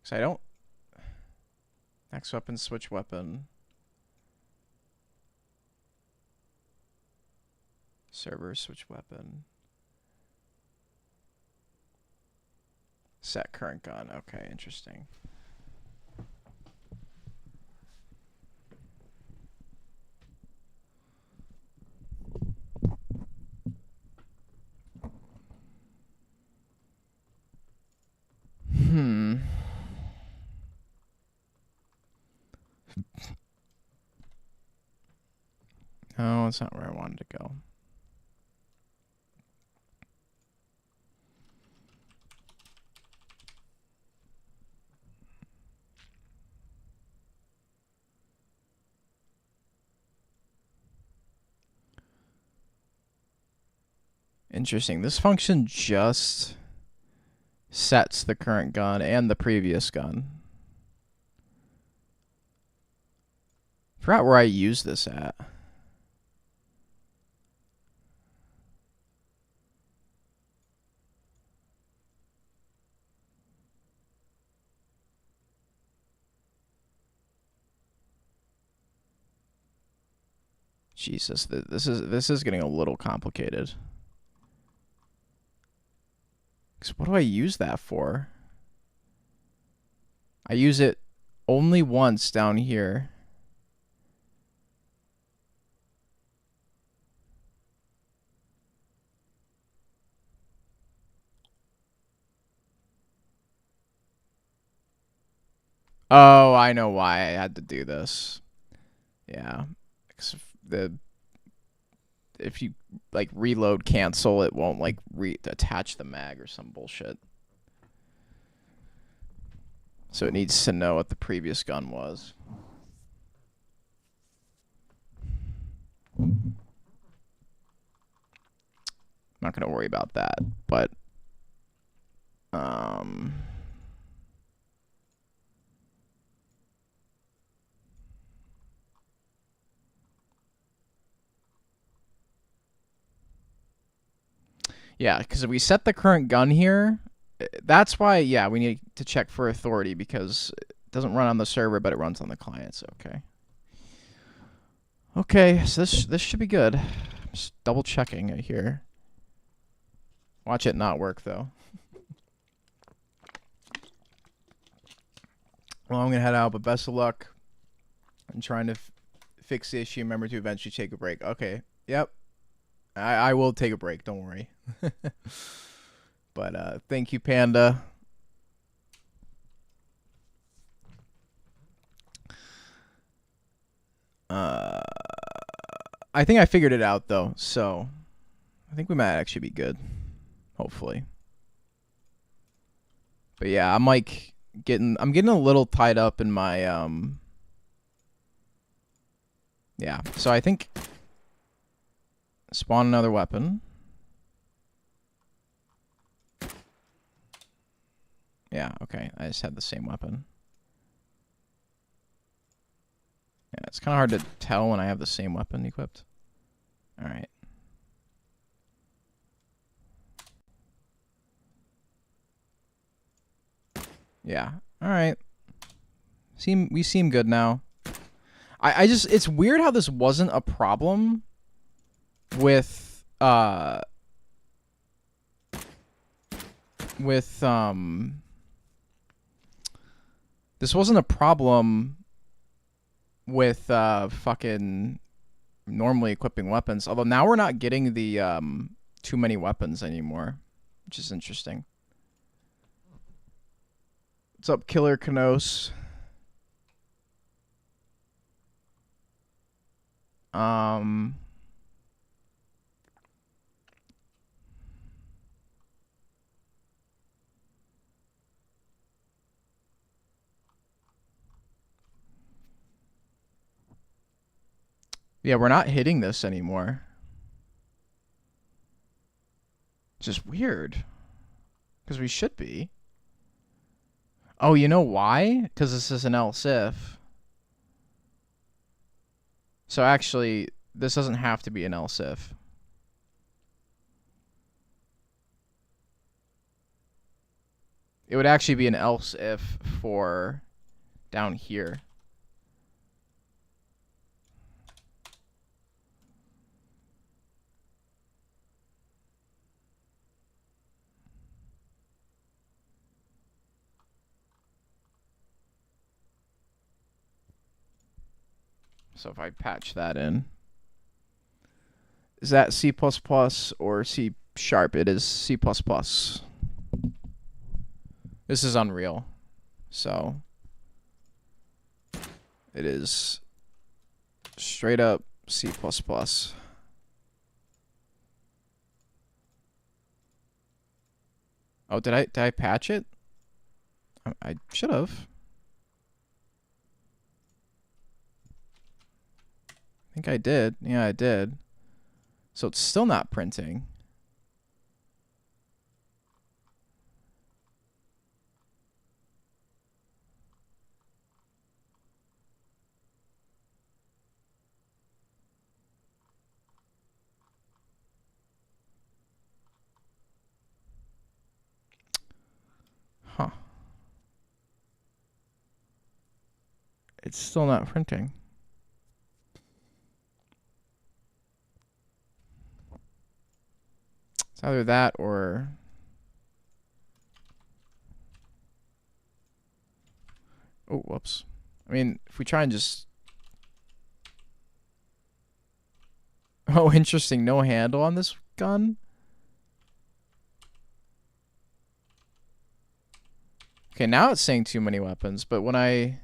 Because I don't... Next weapon, switch weapon. Server, switch weapon. Set current gun. Okay, interesting. Oh, it's not where I wanted to go. Interesting. This function just sets the current gun and the previous gun. Forgot where I used this at. Jesus, this is getting a little complicated. Cause what do I use that for? I use it only once down here. Oh, I know why I had to do this. Yeah. If you like reload cancel, it won't like attach the mag or some bullshit. So it needs to know what the previous gun was. I'm not gonna worry about that, but yeah, because if we set the current gun here, that's why, yeah, we need to check for authority because it doesn't run on the server, but it runs on the client, so okay. Okay, so this should be good. Just double checking it here. Watch it not work, though. Well, I'm going to head out, but best of luck. I'm trying to fix the issue. Remember to eventually take a break. Okay, yep. I will take a break, don't worry. But thank you, Panda. I think I figured it out, though, so I think we might actually be good, hopefully. But yeah, I'm like I'm getting a little tied up in my yeah. So I think spawn another weapon. Yeah, okay. I just had the same weapon. Yeah, it's kind of hard to tell when I have the same weapon equipped. All right. Yeah. All right. We seem good now. I just it's weird how this wasn't a problem with this wasn't a problem with fucking normally equipping weapons. Although now we're not getting the too many weapons anymore, which is interesting. What's up, Killer Canos? Yeah, we're not hitting this anymore. Just weird. Because we should be. Oh, you know why? Because this is an else if. So actually, this doesn't have to be an else if. It would actually be an else if for down here. So if I patch that in. Is that C++ or C#? It is C++. This is Unreal. So it is straight up C++. Oh, did I patch it? I should have. I think I did. Yeah, I did. So it's still not printing. Huh. It's still not printing. It's either that or... Oh, whoops. I mean, if we try and just... Oh, interesting. No handle on this gun? Okay, now it's saying too many weapons, but when I...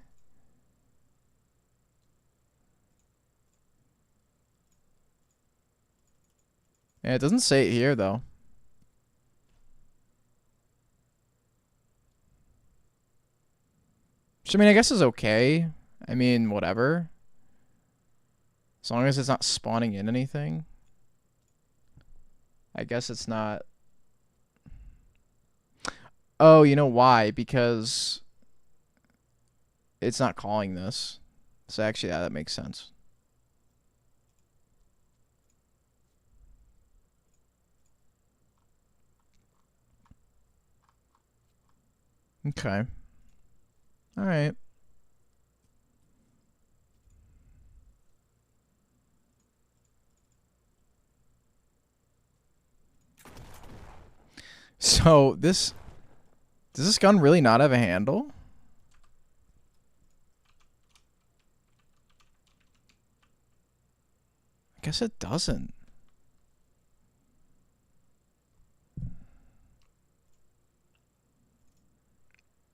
Yeah, it doesn't say it here, though. Which, I mean, I guess is okay. I mean, whatever. As long as it's not spawning in anything. I guess it's not... Oh, you know why? Because it's not calling this. So actually, yeah, that makes sense. Okay. All right. So this... Does this gun really not have a handle? I guess it doesn't.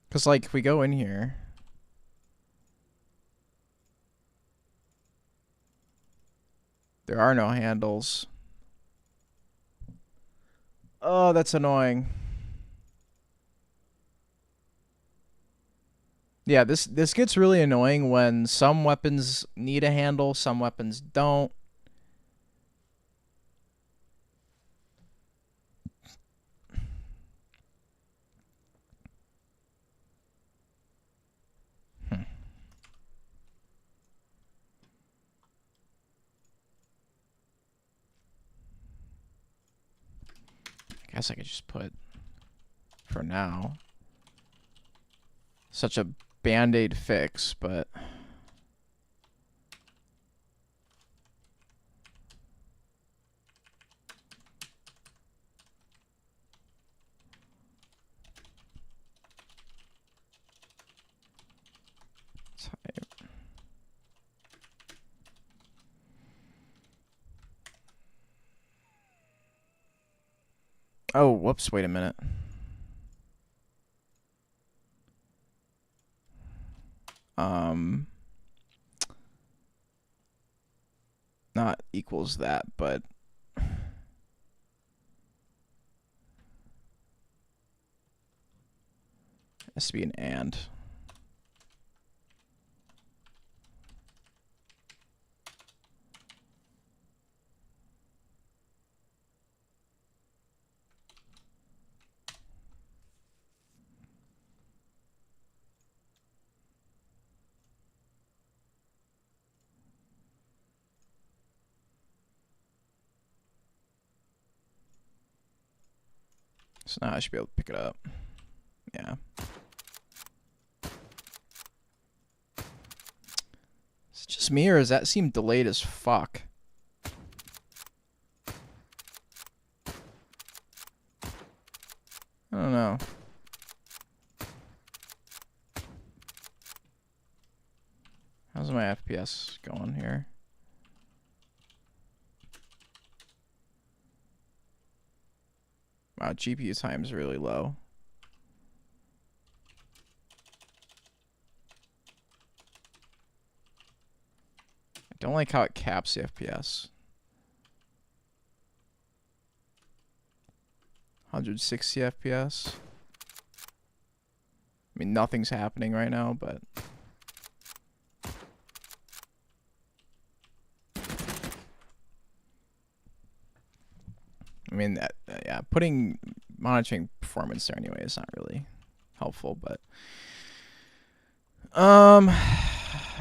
Because, like, if we go in here... There are no handles. Oh, that's annoying. Yeah, this gets really annoying when some weapons need a handle, some weapons don't. I guess I could just put, for now, such a band-aid fix, but type. Oh, whoops, wait a minute. Not equals that, but has to be an and. So now I should be able to pick it up. Yeah. Is it just me, or does that seem delayed as fuck? I don't know. How's my FPS going here? Wow, GPU time is really low. I don't like how it caps the FPS. 160 FPS. I mean, nothing's happening right now, but I mean, yeah, putting monitoring performance there anyway is not really helpful, but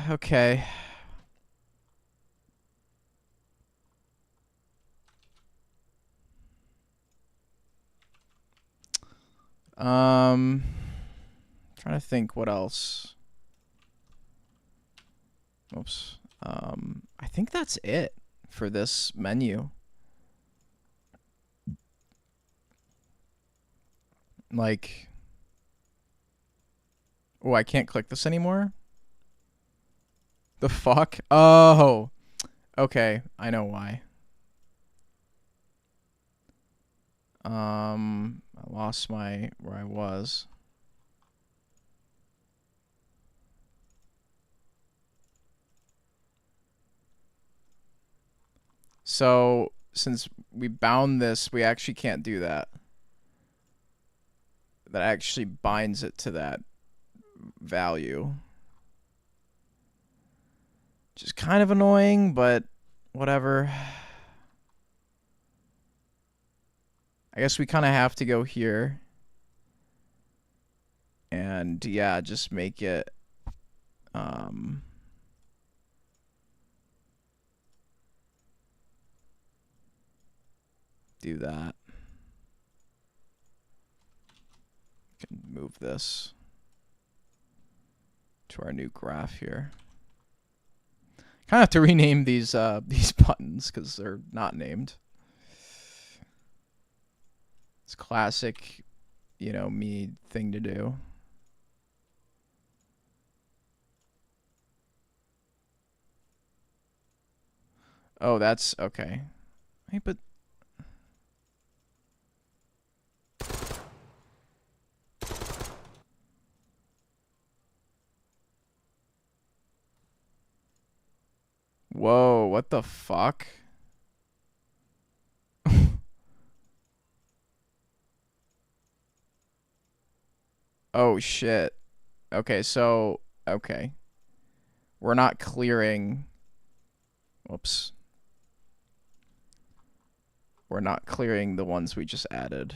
okay. Trying to think what else. Oops. I think that's it for this menu. Like, oh, I can't click this anymore? The fuck? Oh, okay. I know why. I lost where I was. So, since we bound this, we actually can't do that. That actually binds it to that value. Which is kind of annoying, but whatever. I guess we kind of have to go here. And yeah, just make it do that. Can move this to our new graph here. Kind of have to rename these buttons because they're not named. It's classic, you know, me thing to do. Oh, that's okay. Hey, but whoa, what the fuck? Oh shit. Okay, so okay. We're not clearing. Whoops. We're not clearing the ones we just added.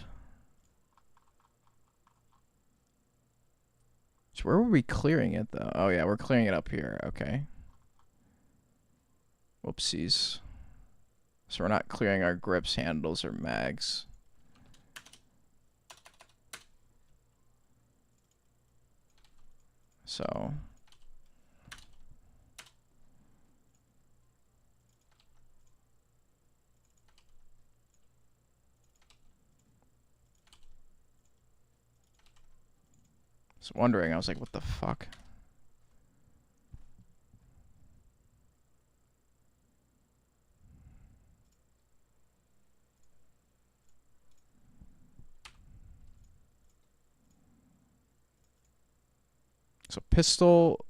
So where were we clearing it though? Oh yeah, we're clearing it up here. Okay. Whoopsies. So we're not clearing our grips, handles, or mags. So wondering, I was like, what the fuck? So pistol,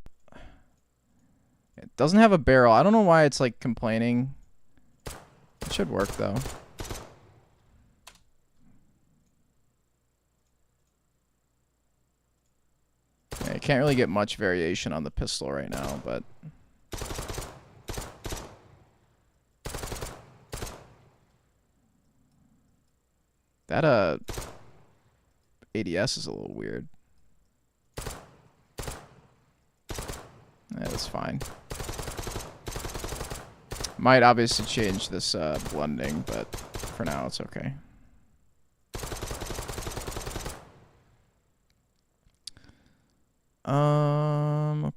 it doesn't have a barrel. I don't know why it's like complaining. It should work though. Yeah, you can't really get much variation on the pistol right now, but that ADS is a little weird. That's fine. Might obviously change this blending, but for now it's okay.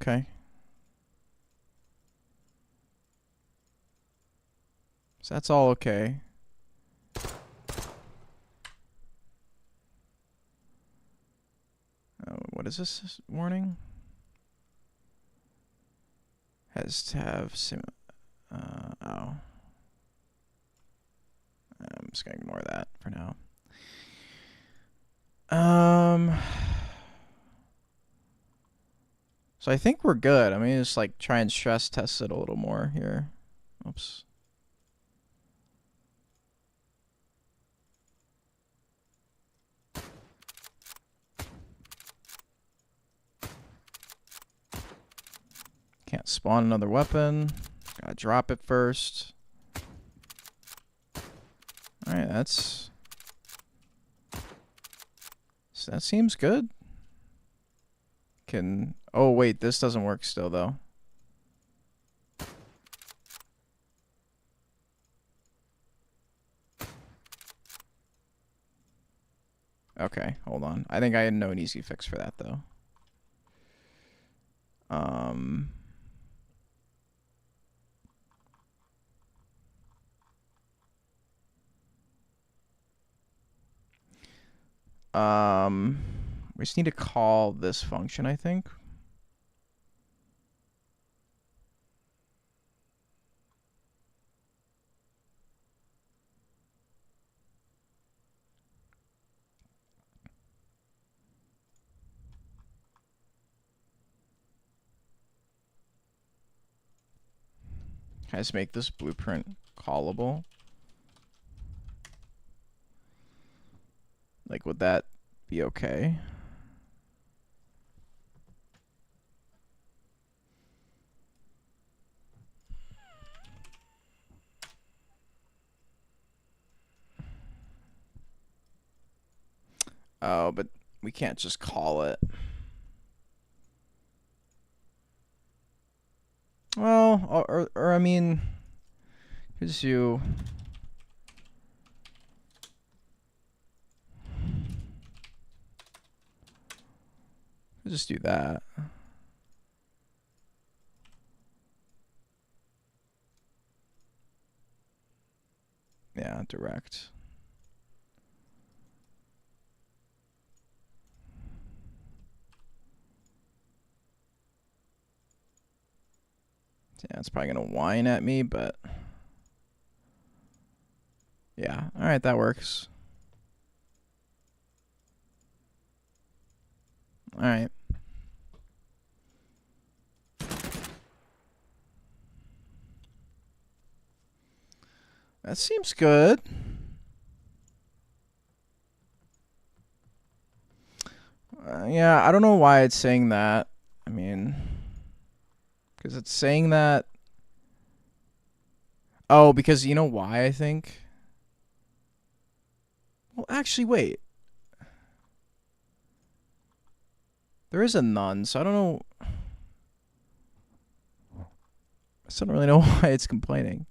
Okay. So that's all okay. What is this warning? Has to have oh. I'm just gonna ignore that for now. So I think we're good. I mean, just like try and stress test it a little more here. Oops. Can't spawn another weapon. Gotta drop it first. Alright, that seems good. Oh wait, this doesn't work still though. Okay, hold on. I think I know an easy fix for that though. We just need to call this function, I think. Can I just make this blueprint callable? Like, would that be okay? Oh, but we can't just call it. Well, or I mean, because you... just do that. Yeah, direct. Yeah, it's probably gonna whine at me, but yeah. All right, that works. All right. That seems good. Yeah, I don't know why it's saying that. I mean, because it's saying that. Oh, because you know why, I think? Well, actually, wait. There is a none, so I don't know. I still don't really know why it's complaining.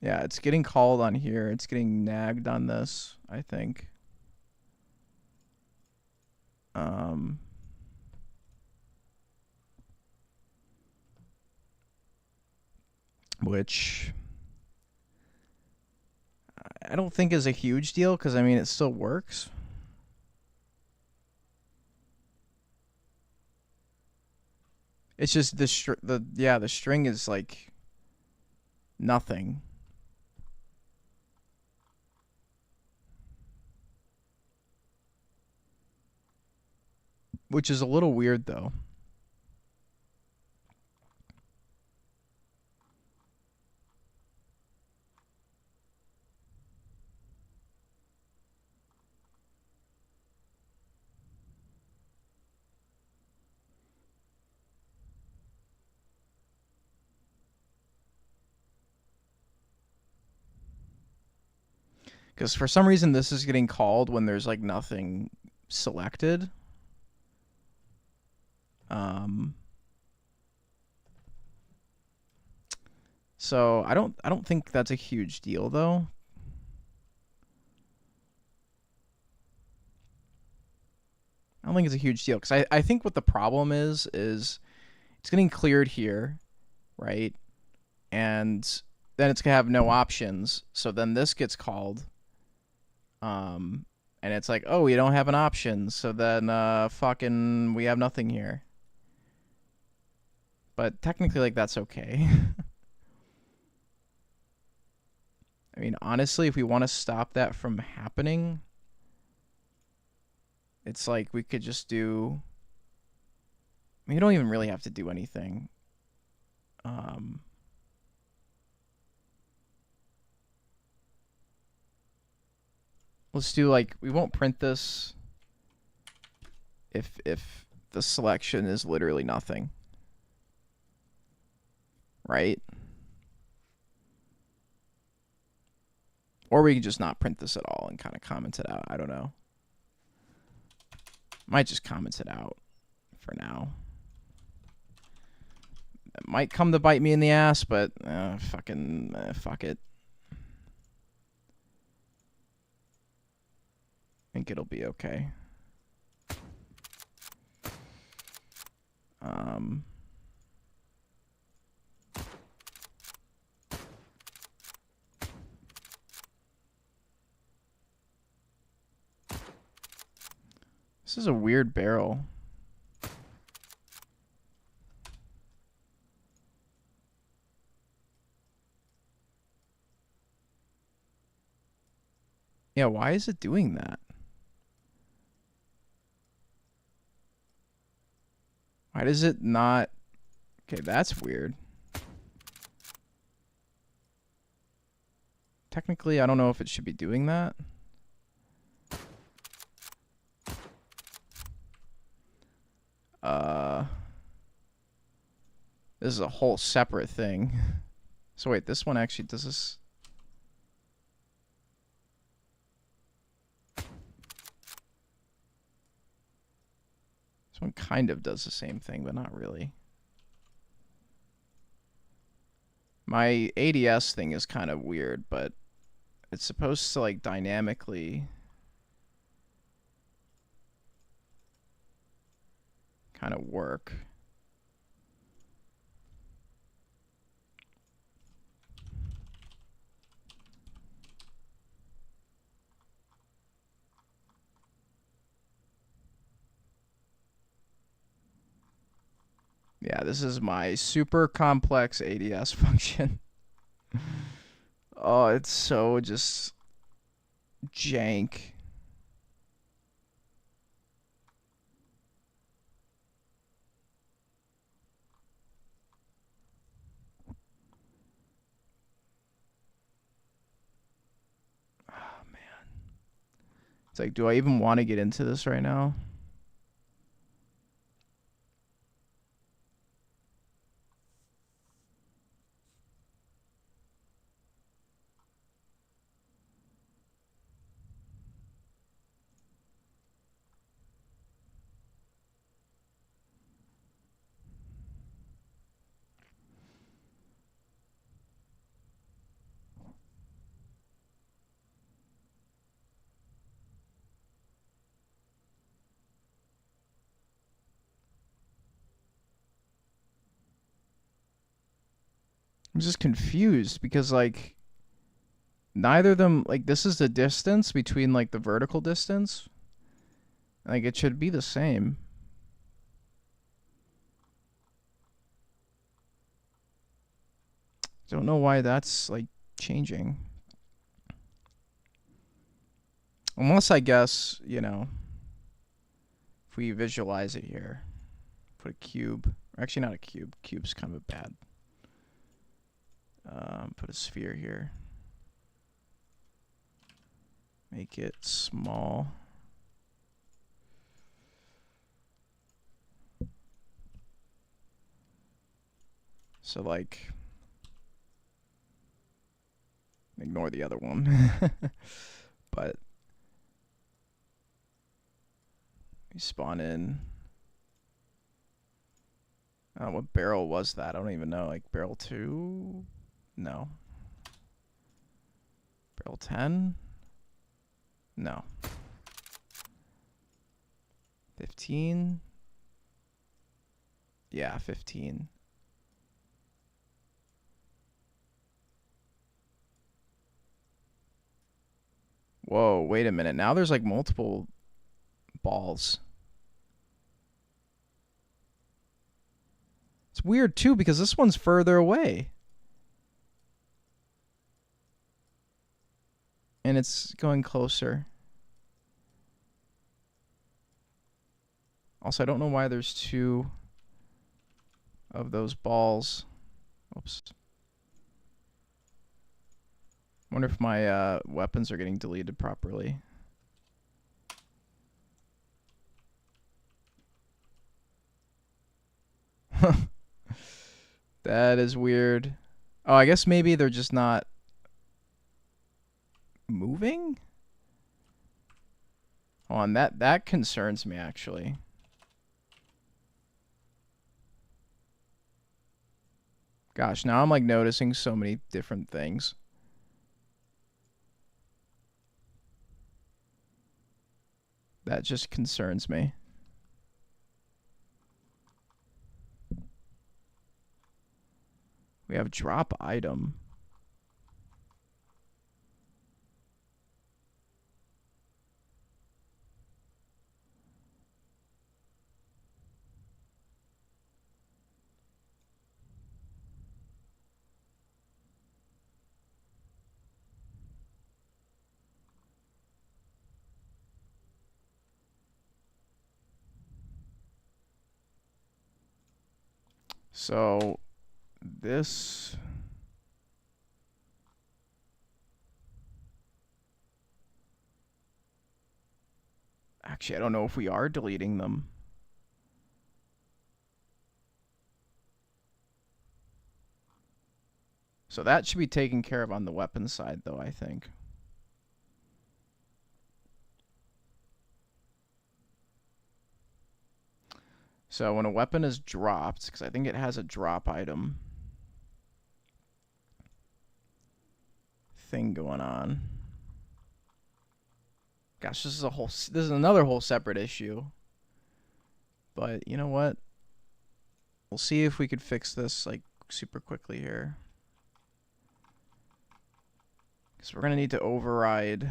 Yeah, it's getting called on here. It's getting nagged on this, I think. Which I don't think is a huge deal because, I mean, it still works. It's just the string is like nothing. Which is a little weird though. Because for some reason this is getting called when there's like nothing selected. So I don't think that's a huge deal though. I don't think it's a huge deal because I think what the problem is it's getting cleared here, right? And then it's gonna have no options. So then this gets called. And it's like, oh, we don't have an option. So then fucking we have nothing here. But technically like that's okay. I mean, honestly, if we want to stop that from happening, it's like we could just do. I mean, you don't even really have to do anything. Let's do like we won't print this if the selection is literally nothing, right? Or we can just not print this at all and kind of comment it out. I don't know. Might just comment it out for now. It might come to bite me in the ass, but fuck it. I think it'll be okay. This is a weird barrel. Yeah, why is it doing that? Why does it not... Okay, that's weird. Technically, I don't know if it should be doing that. This is a whole separate thing. So wait, this one actually does this... This one kind of does the same thing, but not really. My ADS thing is kind of weird, but it's supposed to like dynamically kind of work. Yeah, this is my super complex ADS function. Oh, it's so just jank. It's like, do I even want to get into this right now? I'm just confused because, like, neither of them, like, this is the distance between, like, the vertical distance. Like, it should be the same. Don't know why that's, like, changing. Unless, I guess, you know, if we visualize it here, put a cube. Actually, not a cube. Cube's kind of bad. Put a sphere here. Make it small. So, like, ignore the other one. But we spawn in. What barrel was that? I don't even know. Like, barrel 2? No. Barrel 10? No. 15? Yeah, 15. Whoa, wait a minute. Now there's like multiple balls. It's weird too because this one's further away. And it's going closer. Also, I don't know why there's 2 of those balls. Oops. Wonder if my weapons are getting deleted properly. That is weird. Oh, I guess maybe they're just not moving? Hold on, that concerns me actually. Gosh, now I'm like noticing so many different things. That just concerns me. We have drop item. So this actually, I don't know if we are deleting them. So that should be taken care of on the weapon side though, I think. So when a weapon is dropped, because I think it has a drop item thing going on. Gosh, this is another whole separate issue. But you know what? We'll see if we could fix this like super quickly here. Because we're gonna need to override.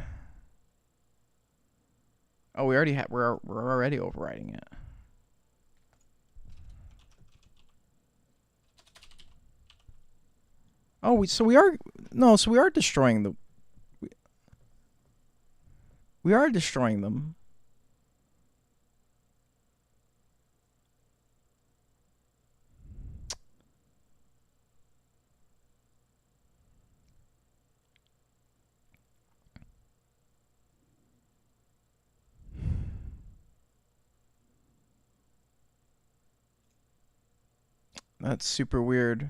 Oh, we're already overriding it. Oh, so we are destroying the. We are destroying them. That's super weird.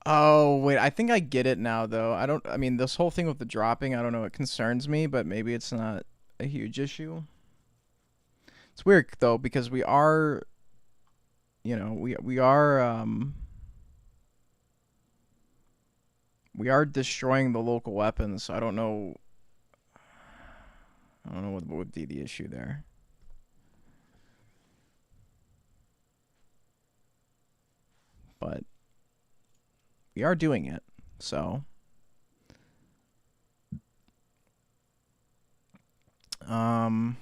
Oh, wait, I think I get it now, though. I mean, this whole thing with the dropping, I don't know, it concerns me, but maybe it's not a huge issue. It's weird, though, because we are, we are destroying the local weapons, so I don't know what would be the issue there. But we are doing it, so yeah, I'm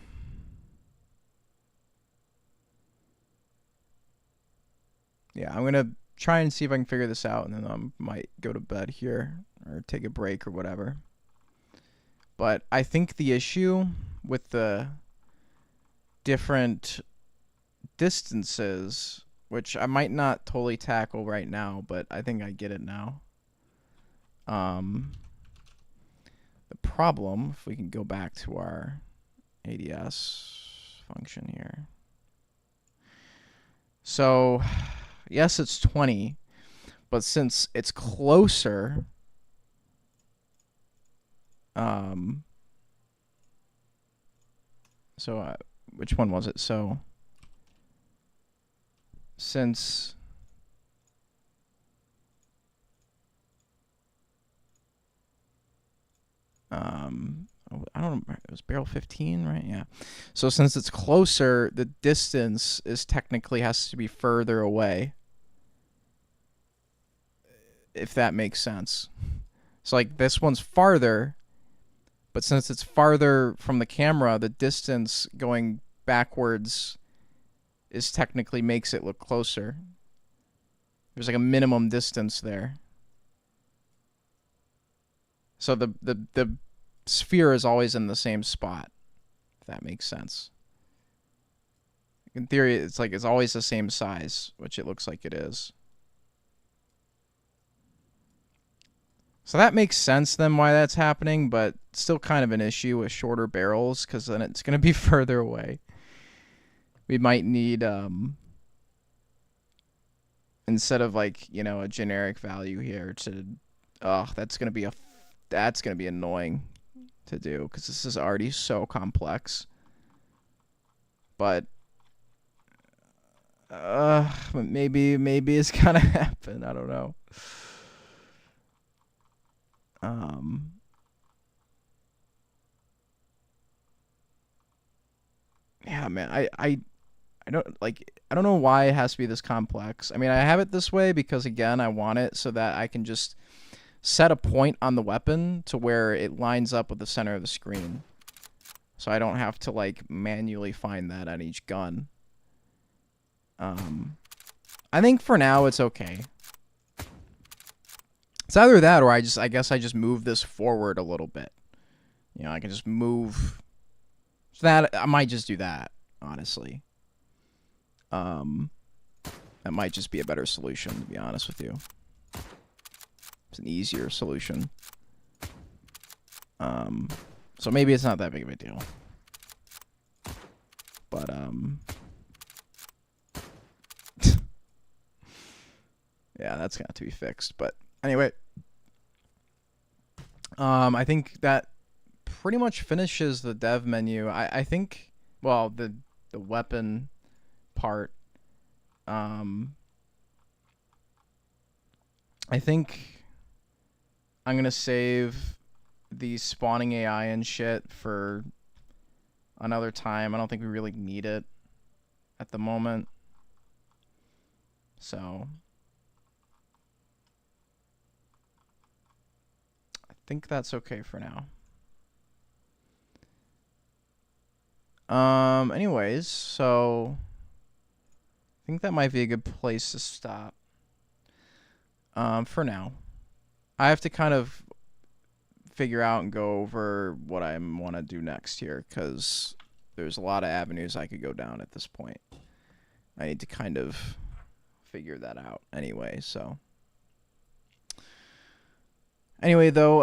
gonna try and see if I can figure this out, and then I might go to bed here or take a break or whatever. But I think the issue with the different distances, which I might not totally tackle right now, but I think I get it now. The problem, if we can go back to our ADS function here. So, yes, it's 20, but since it's closer, which one was it? So, since I don't know, it was barrel 15, right? Yeah. So since it's closer, the distance is technically has to be further away. If that makes sense. So like this one's farther, but since it's farther from the camera, the distance going backwards is technically makes it look closer. There's like a minimum distance there. So the sphere is always in the same spot, if that makes sense. In theory, it's like it's always the same size, which it looks like it is. So that makes sense then why that's happening, but still kind of an issue with shorter barrels because then it's going to be further away. We might need, instead of like, a generic value here to, that's going to be annoying to do because this is already so complex. But maybe it's gonna happen. I don't know. Yeah, man. I don't know why it has to be this complex. I mean, I have it this way because again, I want it so that I can just set a point on the weapon to where it lines up with the center of the screen. So I don't have to like manually find that on each gun. I think for now it's okay. It's either that or I guess I just move this forward a little bit. I can just move. So that I might just do that, honestly. That might just be a better solution, to be honest with you. It's an easier solution. So maybe it's not that big of a deal. But yeah, that's gonna have to be fixed. But anyway, I think that pretty much finishes the dev menu. I think, well, the weapon part. I think I'm gonna save the spawning AI and shit for another time. I don't think we really need it at the moment. So I think that's okay for now. Anyways, so I think that might be a good place to stop. For now. I have to kind of figure out and go over what I want to do next here because there's a lot of avenues I could go down at this point. I need to kind of figure that out anyway, so Anyway, though,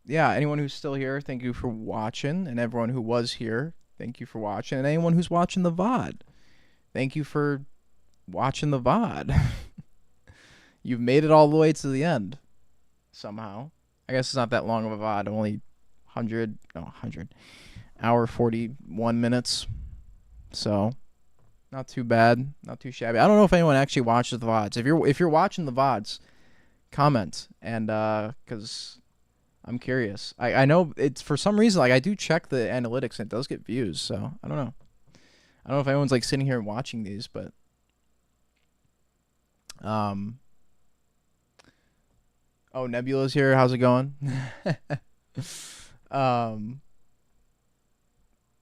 yeah, anyone who's still here, thank you for watching, and everyone who was here, thank you for watching, and anyone who's watching the VOD, thank you for watching the VOD. You've made it all the way to the end, somehow. I guess it's not that long of a VOD, only 100 hour 41 minutes, so not too bad, not too shabby. I don't know if anyone actually watches the VODs. If you're watching the VODs, comment, and because I'm curious. I know it's for some reason, like, I do check the analytics and it does get views, so I don't know. I don't know if anyone's like sitting here and watching these, but oh, Nebula's here. How's it going? um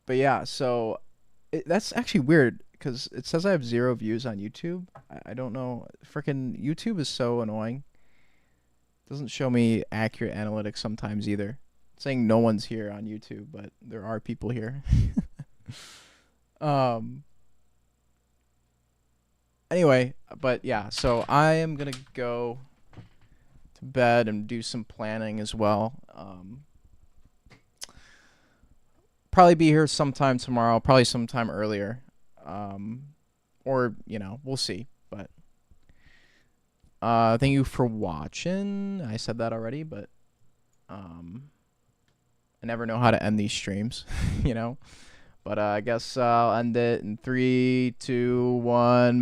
but yeah, so that's actually weird because it says I have 0 views on YouTube. I don't know. Freaking YouTube is so annoying. Doesn't show me accurate analytics sometimes either. It's saying no one's here on YouTube, but there are people here. Anyway, but yeah, so I am gonna go to bed and do some planning as well. Probably be here sometime tomorrow, probably sometime earlier. Or, we'll see. But thank you for watching. I said that already, but I never know how to end these streams, But I guess I'll end it in 3, 2, 1.